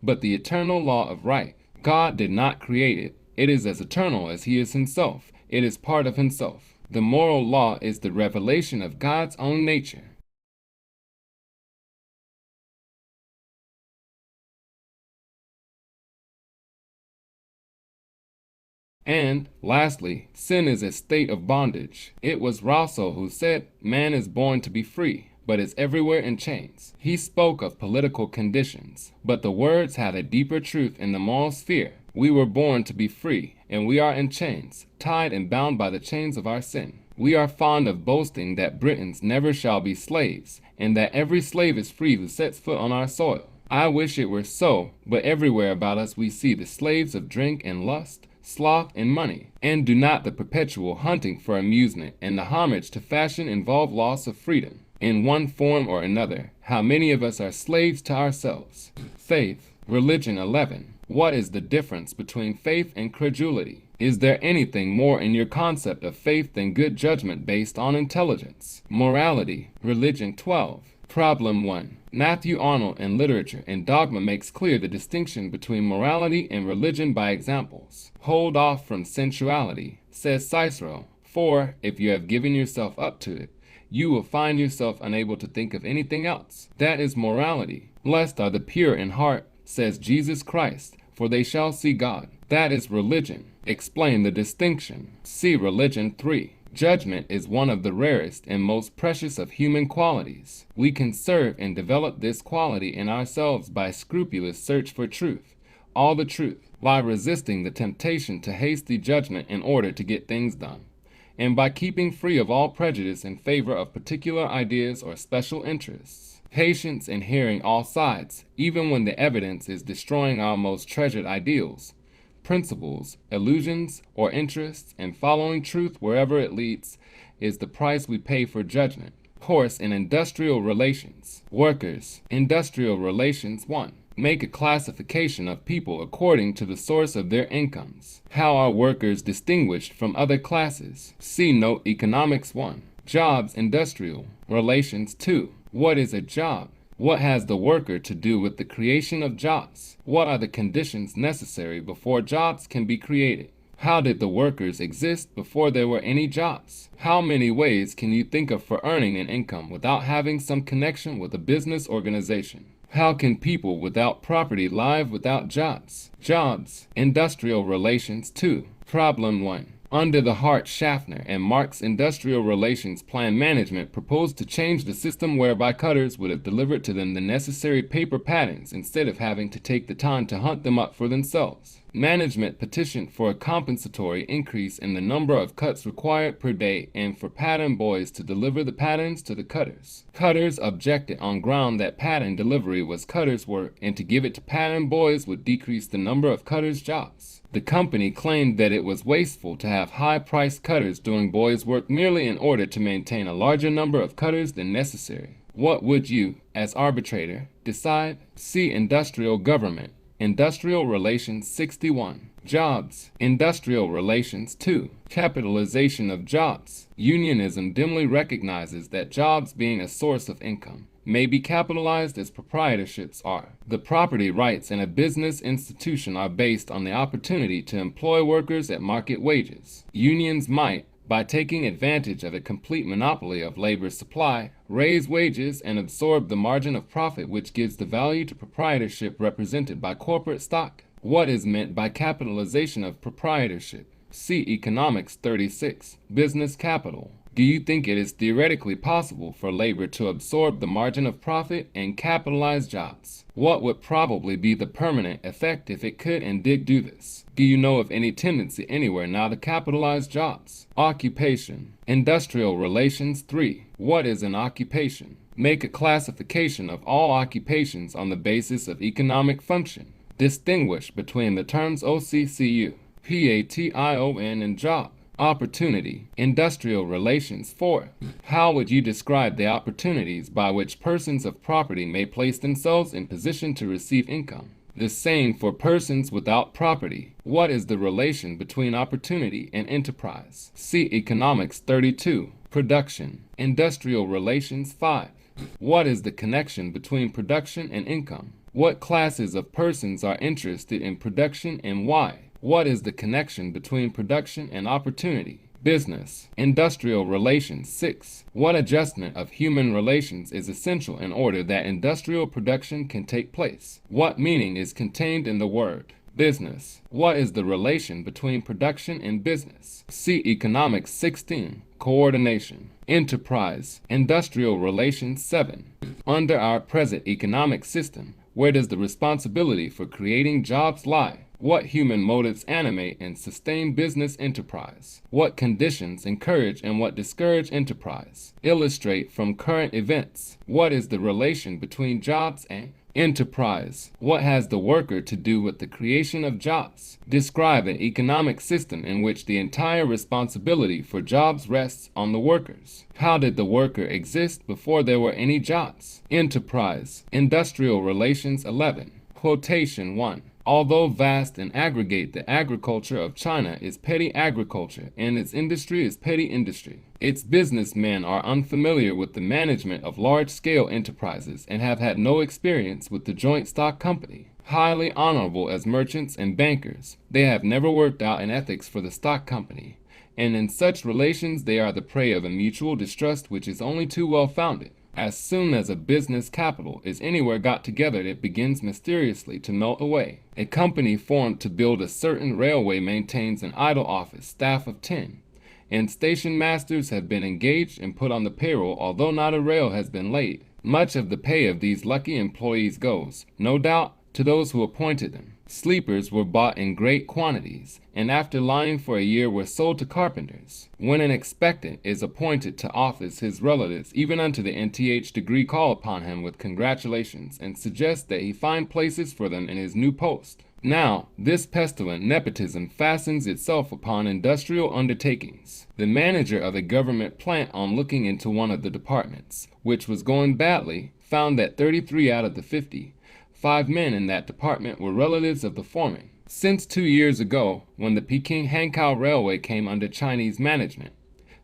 A: but the eternal law of right. God did not create it. It is as eternal as He is Himself. It is part of Himself. The moral law is the revelation of God's own nature. And, lastly, sin is a state of bondage. It was Rousseau who said, man is born to be free, but is everywhere in chains. He spoke of political conditions, but the words had a deeper truth in the moral sphere. We were born to be free, and we are in chains, tied and bound by the chains of our sin. We are fond of boasting that Britons never shall be slaves, and that every slave is free who sets foot on our soil. I wish it were so, but everywhere about us we see the slaves of drink and lust, sloth and money, and do not the perpetual hunting for amusement and the homage to fashion involve loss of freedom? In one form or another, how many of us are slaves to ourselves? Faith. Religion 11. What is the difference between faith and credulity? Is there anything more in your concept of faith than good judgment based on intelligence? Morality. Religion 12. Problem 1. Matthew Arnold in Literature and Dogma makes clear the distinction between morality and religion by examples. Hold off from sensuality, says Cicero, for if you have given yourself up to it, you will find yourself unable to think of anything else. That is morality. Blessed are the pure in heart, says Jesus Christ, for they shall see God. That is religion. Explain the distinction. See Religion 3. Judgment is one of the rarest and most precious of human qualities. We can serve and develop this quality in ourselves by scrupulous search for truth, all the truth, while resisting the temptation to hasty judgment in order to get things done, and by keeping free of all prejudice in favor of particular ideas or special interests. Patience in hearing all sides, even when the evidence is destroying our most treasured ideals, principles, illusions, or interests, and following truth wherever it leads, is the price we pay for judgment. Course in Industrial Relations. Workers. Industrial Relations 1. Make a classification of people according to the source of their incomes. How are workers distinguished from other classes? See Note Economics 1. Jobs. Industrial Relations 2. What is a job? What has the worker to do with the creation of jobs? What are the conditions necessary before jobs can be created? How did the workers exist before there were any jobs? How many ways can you think of for earning an income without having some connection with a business organization? How can people without property live without jobs? Jobs. Industrial Relations 2. Problem 1. Under the Hart-Schaffner and Marx Industrial Relations Plan Management proposed to change the system whereby cutters would have delivered to them the necessary paper patterns instead of having to take the time to hunt them up for themselves. Management petitioned for a compensatory increase in the number of cuts required per day and for pattern boys to deliver the patterns to the cutters. Cutters objected on ground that pattern delivery was cutters' work and to give it to pattern boys would decrease the number of cutters' jobs. The company claimed that it was wasteful to have high-priced cutters doing boys' work merely in order to maintain a larger number of cutters than necessary. What would you, as arbitrator, decide? See Industrial Government. Industrial Relations 61. Jobs. Industrial Relations 2. Capitalization of jobs. Unionism dimly recognizes that jobs being a source of income may be capitalized as proprietorships are. The property rights in a business institution are based on the opportunity to employ workers at market wages. Unions might, by taking advantage of a complete monopoly of labor supply, raise wages and absorb the margin of profit which gives the value to proprietorship represented by corporate stock. What is meant by capitalization of proprietorship? See Economics 36. Business capital. Do you think it is theoretically possible for labor to absorb the margin of profit and capitalize jobs? What would probably be the permanent effect if it could and did do this? Do you know of any tendency anywhere now to capitalize jobs? Occupation. Industrial Relations 3. What is an occupation? Make a classification of all occupations on the basis of economic function. Distinguish between the terms OCCU, PATION, and job. Opportunity. Industrial Relations 4. How would you describe the opportunities by which persons of property may place themselves in position to receive income? The same for persons without property. What is the relation between opportunity and enterprise? See Economics 32. Production. Industrial Relations 5. What is the connection between production and income? What classes of persons are interested in production and why? What is the connection between production and opportunity? Business. Industrial Relations 6. What adjustment of human relations is essential in order that industrial production can take place? What meaning is contained in the word business? What is the relation between production and business? See Economics 16. Coordination. Enterprise. Industrial Relations 7. Under our present economic system, where does the responsibility for creating jobs lie? What human motives animate and sustain business enterprise? What conditions encourage and what discourage enterprise? Illustrate from current events. What is the relation between jobs and enterprise? What has the worker to do with the creation of jobs? Describe an economic system in which the entire responsibility for jobs rests on the workers. How did the worker exist before there were any jobs? Enterprise. Industrial Relations 11. Quotation 1. Although vast and aggregate, the agriculture of China is petty agriculture, and its industry is petty industry. Its businessmen are unfamiliar with the management of large-scale enterprises and have had no experience with the joint stock company. Highly honorable as merchants and bankers, they have never worked out an ethics for the stock company, and in such relations they are the prey of a mutual distrust which is only too well founded. As soon as a business capital is anywhere got together, it begins mysteriously to melt away. A company formed to build a certain railway maintains an idle office staff of 10, and station masters have been engaged and put on the payroll although not a rail has been laid. Much of the pay of these lucky employees goes, no doubt, to those who appointed them. Sleepers were bought in great quantities, and after lying for a year were sold to carpenters. When an expectant is appointed to office, his relatives, even unto the nth degree, call upon him with congratulations, and suggest that he find places for them in his new post. Now, this pestilent nepotism fastens itself upon industrial undertakings. The manager of a government plant, on looking into one of the departments, which was going badly, found that 33 out of the 55 men in that department were relatives of the foreman. Since 2 years ago, when the Peking-Hankow Railway came under Chinese management,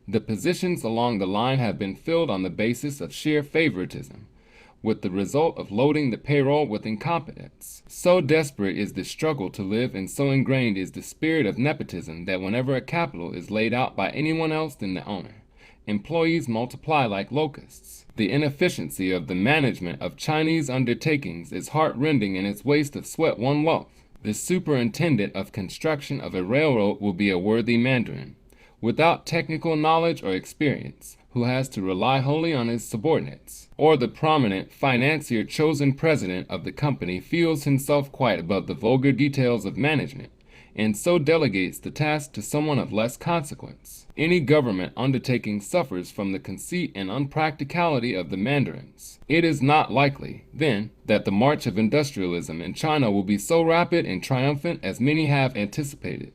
A: the positions along the line have been filled on the basis of sheer favoritism, with the result of loading the payroll with incompetence. So desperate is the struggle to live and so ingrained is the spirit of nepotism that whenever a capital is laid out by anyone else than the owner, employees multiply like locusts. The inefficiency of the management of Chinese undertakings is heart-rending in its waste of sweat one wealth. The superintendent of construction of a railroad will be a worthy mandarin, without technical knowledge or experience, who has to rely wholly on his subordinates. Or the prominent financier chosen president of the company feels himself quite above the vulgar details of management, and so delegates the task to someone of less consequence. Any government undertaking suffers from the conceit and unpracticality of the mandarins. It is not likely, then, that the march of industrialism in China will be so rapid and triumphant as many have anticipated.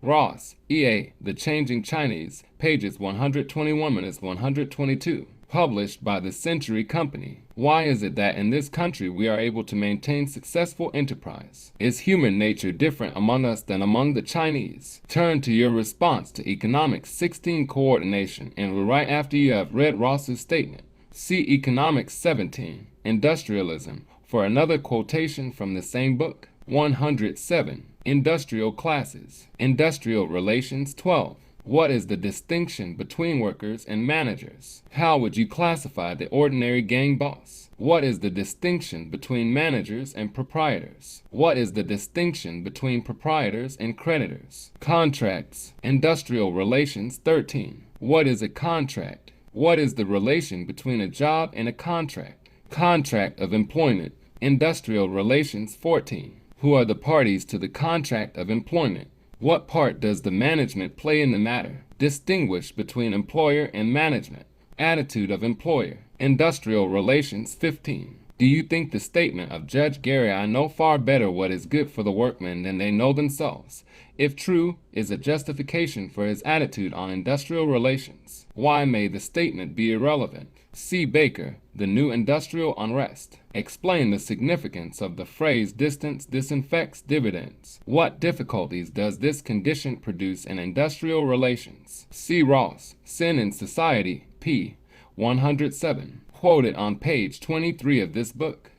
A: Ross, E.A., The Changing Chinese, pages 121–122, published by the Century Company. Why is it that in this country we are able to maintain successful enterprise? Is human nature different among us than among the Chinese? Turn to your response to Economics 16 Coordination and will write after you have read Ross's statement. See Economics 17, Industrialism, for another quotation from the same book. 107. Industrial classes. Industrial relations 12. What is the distinction between workers and managers? How would you classify the ordinary gang boss? What is the distinction between managers and proprietors? What is the distinction between proprietors and creditors? Contracts. Industrial relations 13. What is a contract? What is the relation between a job and a contract? Contract of employment. Industrial relations 14. Who are the parties to the contract of employment? What part does the management play in the matter? Distinguish between employer and management. Attitude of employer. Industrial relations 15. Do you think the statement of Judge Gary, "I know far better what is good for the workmen than they know themselves," if true, is a justification for his attitude on industrial relations? Why may the statement be irrelevant? C. Baker, The New Industrial Unrest. Explain the significance of the phrase "distance disinfects dividends." What difficulties does this condition produce in industrial relations? C. Ross, Sin and Society, p. 107, quoted on page 23 of this book.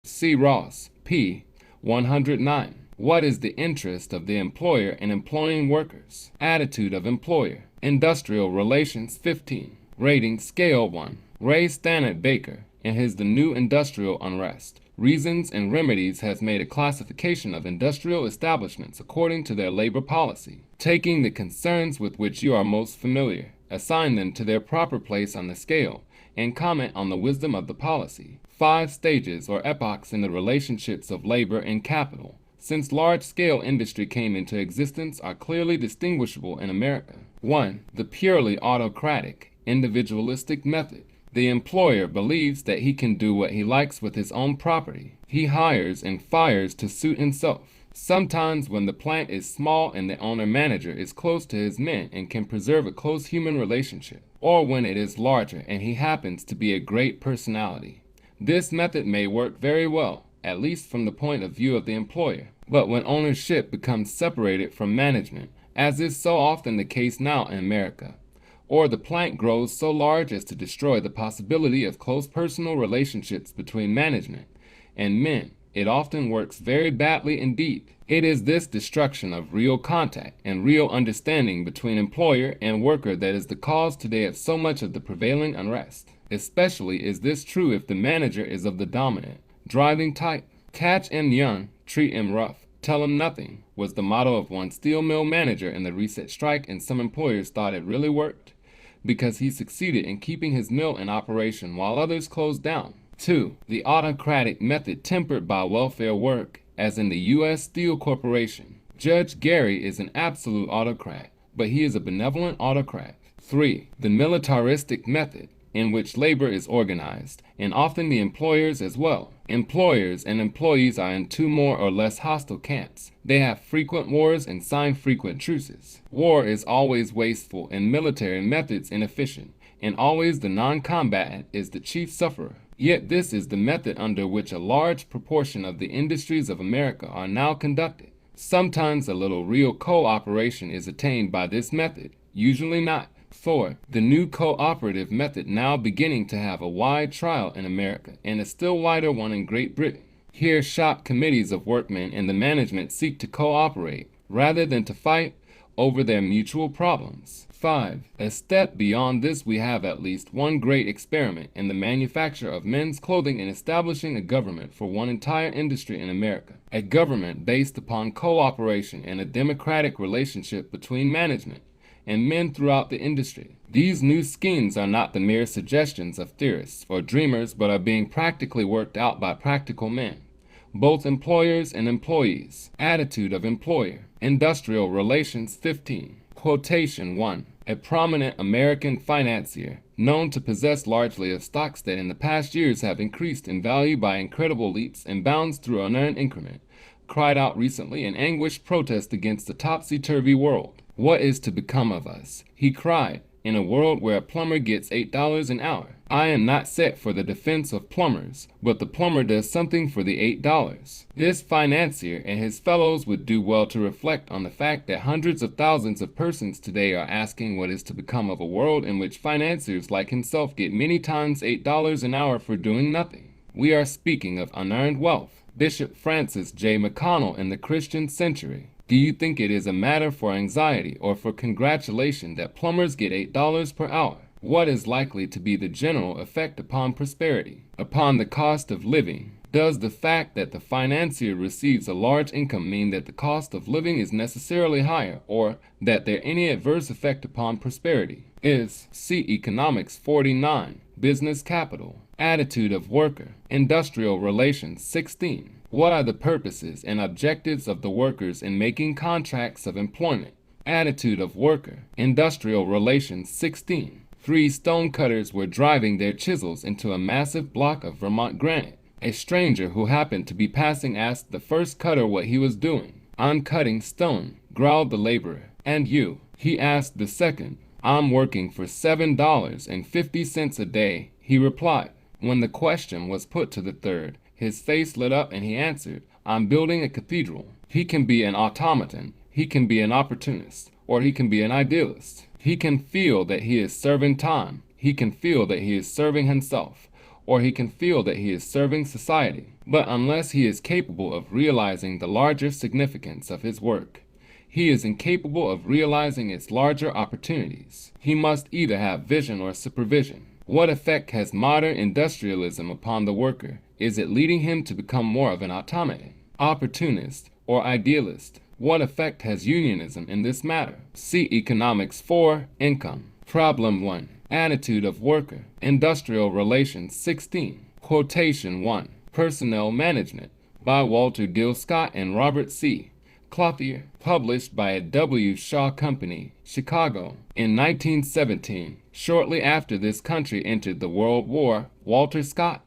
A: C. Ross, p. 109. What is the interest of the employer in employing workers? Attitude of employer. Industrial relations 15. Rating scale 1. Ray Stannard Baker, in his The New Industrial Unrest, Reasons and Remedies, has made a classification of industrial establishments according to their labor policy. Taking the concerns with which you are most familiar, assign them to their proper place on the scale, and comment on the wisdom of the policy. 5 stages or epochs in the relationships of labor and capital, since large-scale industry came into existence, are clearly distinguishable in America. 1. The purely autocratic, individualistic method. The employer believes that he can do what he likes with his own property. He hires and fires to suit himself. Sometimes when the plant is small and the owner-manager is close to his men and can preserve a close human relationship, or when it is larger and he happens to be a great personality. This method may work very well, at least from the point of view of the employer. But when ownership becomes separated from management, as is so often the case now in America, or the plant grows so large as to destroy the possibility of close personal relationships between management and men, it often works very badly indeed. It is this destruction of real contact and real understanding between employer and worker that is the cause today of so much of the prevailing unrest. Especially is this true if the manager is of the dominant, driving type. Catch him young, treat him rough, tell him nothing, was the motto of one steel mill manager in the recent strike, and some employers thought it really worked, because he succeeded in keeping his mill in operation while others closed down. 2. The autocratic method tempered by welfare work, as in the U.S. Steel Corporation. Judge Gary is an absolute autocrat, but he is a benevolent autocrat. 3. The militaristic method, in which labor is organized, and often the employers as well. Employers and employees are in two more or less hostile camps. They have frequent wars and sign frequent truces. War is always wasteful and military methods inefficient, and always the non-combatant is the chief sufferer. Yet this is the method under which a large proportion of the industries of America are now conducted. Sometimes a little real cooperation is attained by this method, usually not. 4. The new cooperative method now beginning to have a wide trial in America, and a still wider one in Great Britain. Here shop committees of workmen and the management seek to cooperate, rather than to fight over their mutual problems. 5. A step beyond this, we have at least one great experiment in the manufacture of men's clothing in establishing a government for one entire industry in America. A government based upon cooperation and a democratic relationship between management and men throughout the industry. These new schemes are not the mere suggestions of theorists or dreamers, but are being practically worked out by practical men, both employers and employees. Attitude of employer. Industrial Relations 15. Quotation 1. A prominent American financier, known to possess largely of stocks that in the past years have increased in value by incredible leaps and bounds through an earned increment, cried out recently in anguished protest against the topsy-turvy world. What is to become of us? He cried, in a world where a plumber gets $8 an hour. I am not set for the defense of plumbers, but the plumber does something for the $8. This financier and his fellows would do well to reflect on the fact that hundreds of thousands of persons today are asking what is to become of a world in which financiers like himself get many times $8 an hour for doing nothing. We are speaking of unearned wealth. Bishop Francis J. McConnell in the Christian Century. Do you think it is a matter for anxiety or for congratulation that plumbers get $8 per hour? What is likely to be the general effect upon prosperity, upon the cost of living? Does the fact that the financier receives a large income mean that the cost of living is necessarily higher, or that there any adverse effect upon prosperity? See Economics 49, Business Capital. Attitude of worker. Industrial Relations 16. What are the purposes and objectives of the workers in making contracts of employment? Attitude of worker. Industrial Relations 16. 3 stonecutters were driving their chisels into a massive block of Vermont granite. A stranger who happened to be passing asked the first cutter what he was doing. I'm cutting stone, growled the laborer. And you? He asked the second. I'm working for $7.50 a day, he replied. When the question was put to the third, his face lit up and he answered, I'm building a cathedral. He can be an automaton, he can be an opportunist, or he can be an idealist. He can feel that he is serving time, he can feel that he is serving himself, or he can feel that he is serving society. But unless he is capable of realizing the larger significance of his work, he is incapable of realizing its larger opportunities. He must either have vision or supervision. What effect has modern industrialism upon the worker? Is it leading him to become more of an automaton, opportunist, or idealist? What effect has unionism in this matter? See Economics 4, Income. Problem 1. Attitude of worker. Industrial Relations 16. Quotation 1. Personnel Management by Walter Dill Scott and Robert C. Clothier, published by a W. Shaw Company, Chicago, in 1917. Shortly after this country entered the World War, Walter Scott,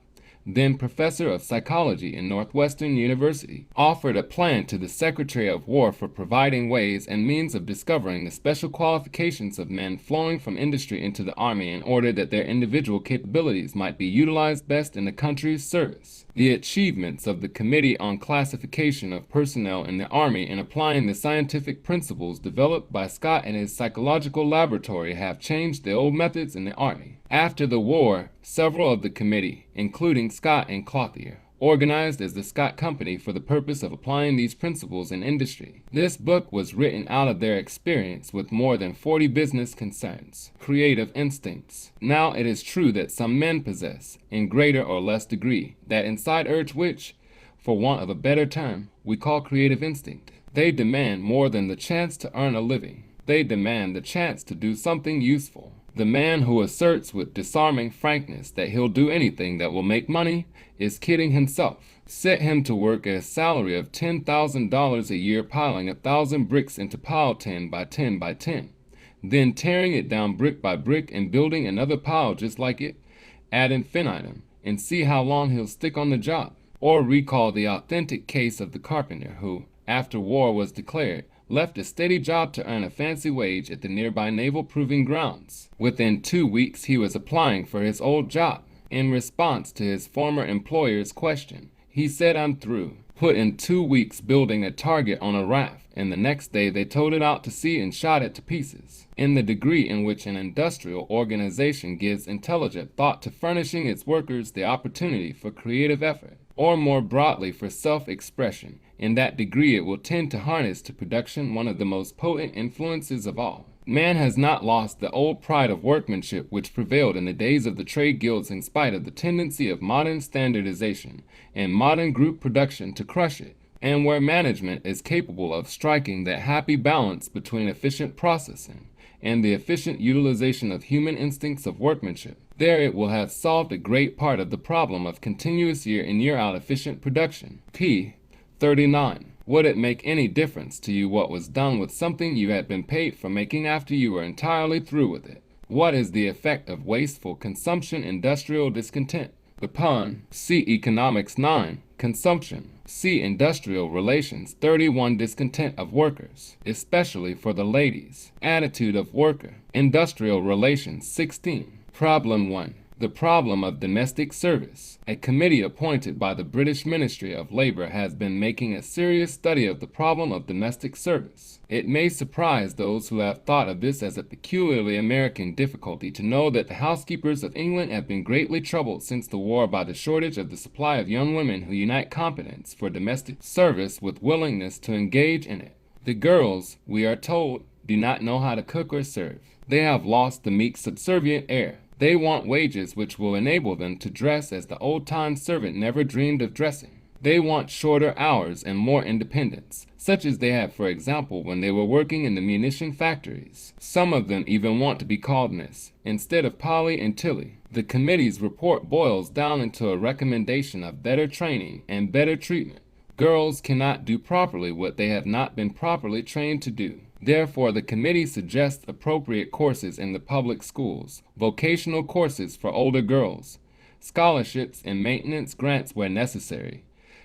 A: then professor of psychology in Northwestern University, offered a plan to the Secretary of War for providing ways and means of discovering the special qualifications of men flowing from industry into the Army in order that their individual capabilities might be utilized best in the country's service. The achievements of the Committee on Classification of Personnel in the Army in applying the scientific principles developed by Scott and his psychological laboratory have changed the old methods in the Army. After the war, several of the committee, including Scott and Clothier, organized as the Scott Company for the purpose of applying these principles in industry. This book was written out of their experience with more than 40 business concerns, creative instincts. Now it is true that some men possess, in greater or less degree, that inside urge which, for want of a better term, we call creative instinct. They demand more than the chance to earn a living. They demand the chance to do something useful. The man who asserts with disarming frankness that he'll do anything that will make money is kidding himself. Set him to work at a salary of $10,000 a year piling 1,000 bricks into pile 10 by 10 by 10, then tearing it down brick by brick and building another pile just like it, ad infinitum, and see how long he'll stick on the job. Or recall the authentic case of the carpenter who, after war was declared, left a steady job to earn a fancy wage at the nearby naval proving grounds. Within 2 weeks, he was applying for his old job. In response to his former employer's question, he said, I'm through. Put in 2 weeks building a target on a raft, and the next day they towed it out to sea and shot it to pieces. In the degree in which an industrial organization gives intelligent thought to furnishing its workers the opportunity for creative effort, or more broadly for self-expression. In that degree, it will tend to harness to production one of the most potent influences of all. Man has not lost the old pride of workmanship which prevailed in the days of the trade guilds in spite of the tendency of modern standardization and modern group production to crush it. And where management is capable of striking that happy balance between efficient processing and the efficient utilization of human instincts of workmanship, there it will have solved a great part of the problem of continuous year in year out efficient production. P. 39. Would it make any difference to you what was done with something you had been paid for making after you were entirely through with it? What is the effect of wasteful consumption, industrial discontent? The pun. See Economics 9. Consumption. See Industrial Relations 31. Discontent of workers, especially for the ladies. Attitude of worker. Industrial Relations 16. Problem 1. The problem of domestic service. A committee appointed by the British Ministry of Labor has been making a serious study of the problem of domestic service. It may surprise those who have thought of this as a peculiarly American difficulty to know that the housekeepers of England have been greatly troubled since the war by the shortage of the supply of young women who unite competence for domestic service with willingness to engage in it. The girls, we are told, do not know how to cook or serve. They have lost the meek subservient air. They want wages which will enable them to dress as the old-time servant never dreamed of dressing. They want shorter hours and more independence, such as they had, for example, when they were working in the munition factories. Some of them even want to be called Miss, instead of Polly and Tilly. The committee's report boils down into a recommendation of better training and better treatment. Girls cannot do properly what they have not been properly trained to do. Therefore, the committee suggests appropriate courses in the public schools, vocational courses for older girls, scholarships and maintenance grants where necessary,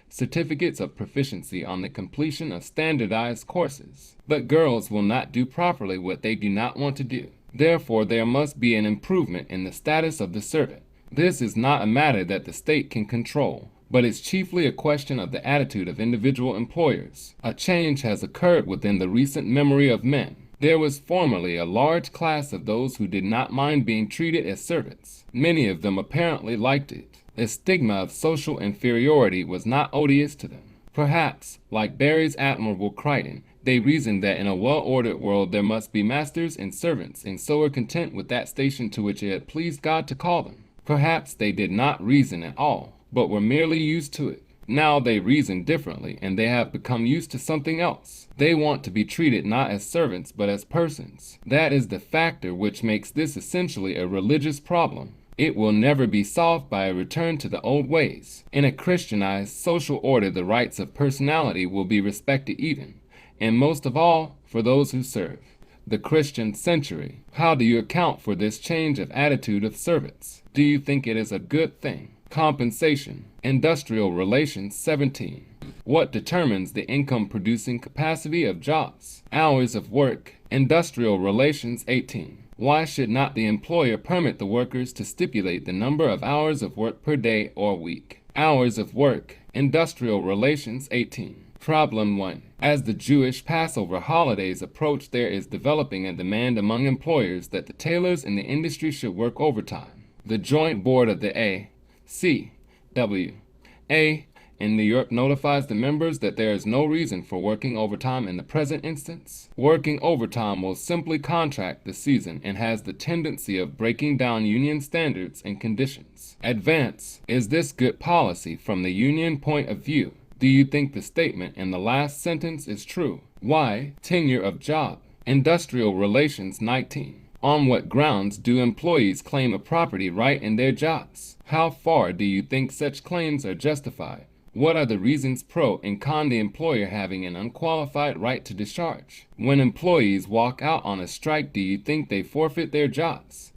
A: certificates of proficiency on the completion of standardized courses. But girls will not do properly what they do not want to do. Therefore, there must be an improvement in the status of the servant. This is not a matter that the state can control, but it's chiefly a question of the attitude of individual employers. A change has occurred within the recent memory of men. There was formerly a large class of those who did not mind being treated as servants. Many of them apparently liked it. The stigma of social inferiority was not odious to them. Perhaps, like Barry's admirable Crichton, they reasoned that in a well-ordered world there must be masters and servants, and so were content with that station to which it had pleased God to call them. Perhaps they did not reason at all, but were merely used to it. Now they reason differently, and they have become used to something else. They want to be treated not as servants, but as persons. That is the factor which makes this essentially a religious problem. It will never be solved by a return to the old ways. In a Christianized social order, the rights of personality will be respected even, and most of all, for those who serve. The Christian century. How do you account for this change of attitude of servants? Do you think it is a good thing? Compensation. Industrial Relations 17. What determines the income-producing capacity of jobs? Hours of work. Industrial Relations 18. Why should not the employer permit the workers to stipulate the number of hours of work per day or week? Hours of work. Industrial Relations 18. Problem 1. As the Jewish Passover holidays approach, there is developing a demand among employers that the tailors in the industry should work overtime. The Joint Board of the A.C.W.A. in New York notifies the members that there is no reason for working overtime in the present instance. Working overtime will simply contract the season and has the tendency of breaking down union standards and conditions. Advance. Is this good policy from the union point of view? Do you think the statement in the last sentence is true? Why? Tenure of job. Industrial Relations 19. On what grounds do employees claim a property right in their jobs? How far do you think such claims are justified? What are the reasons pro and con the employer having an unqualified right to discharge? When employees walk out on a strike, do you think they forfeit their jobs?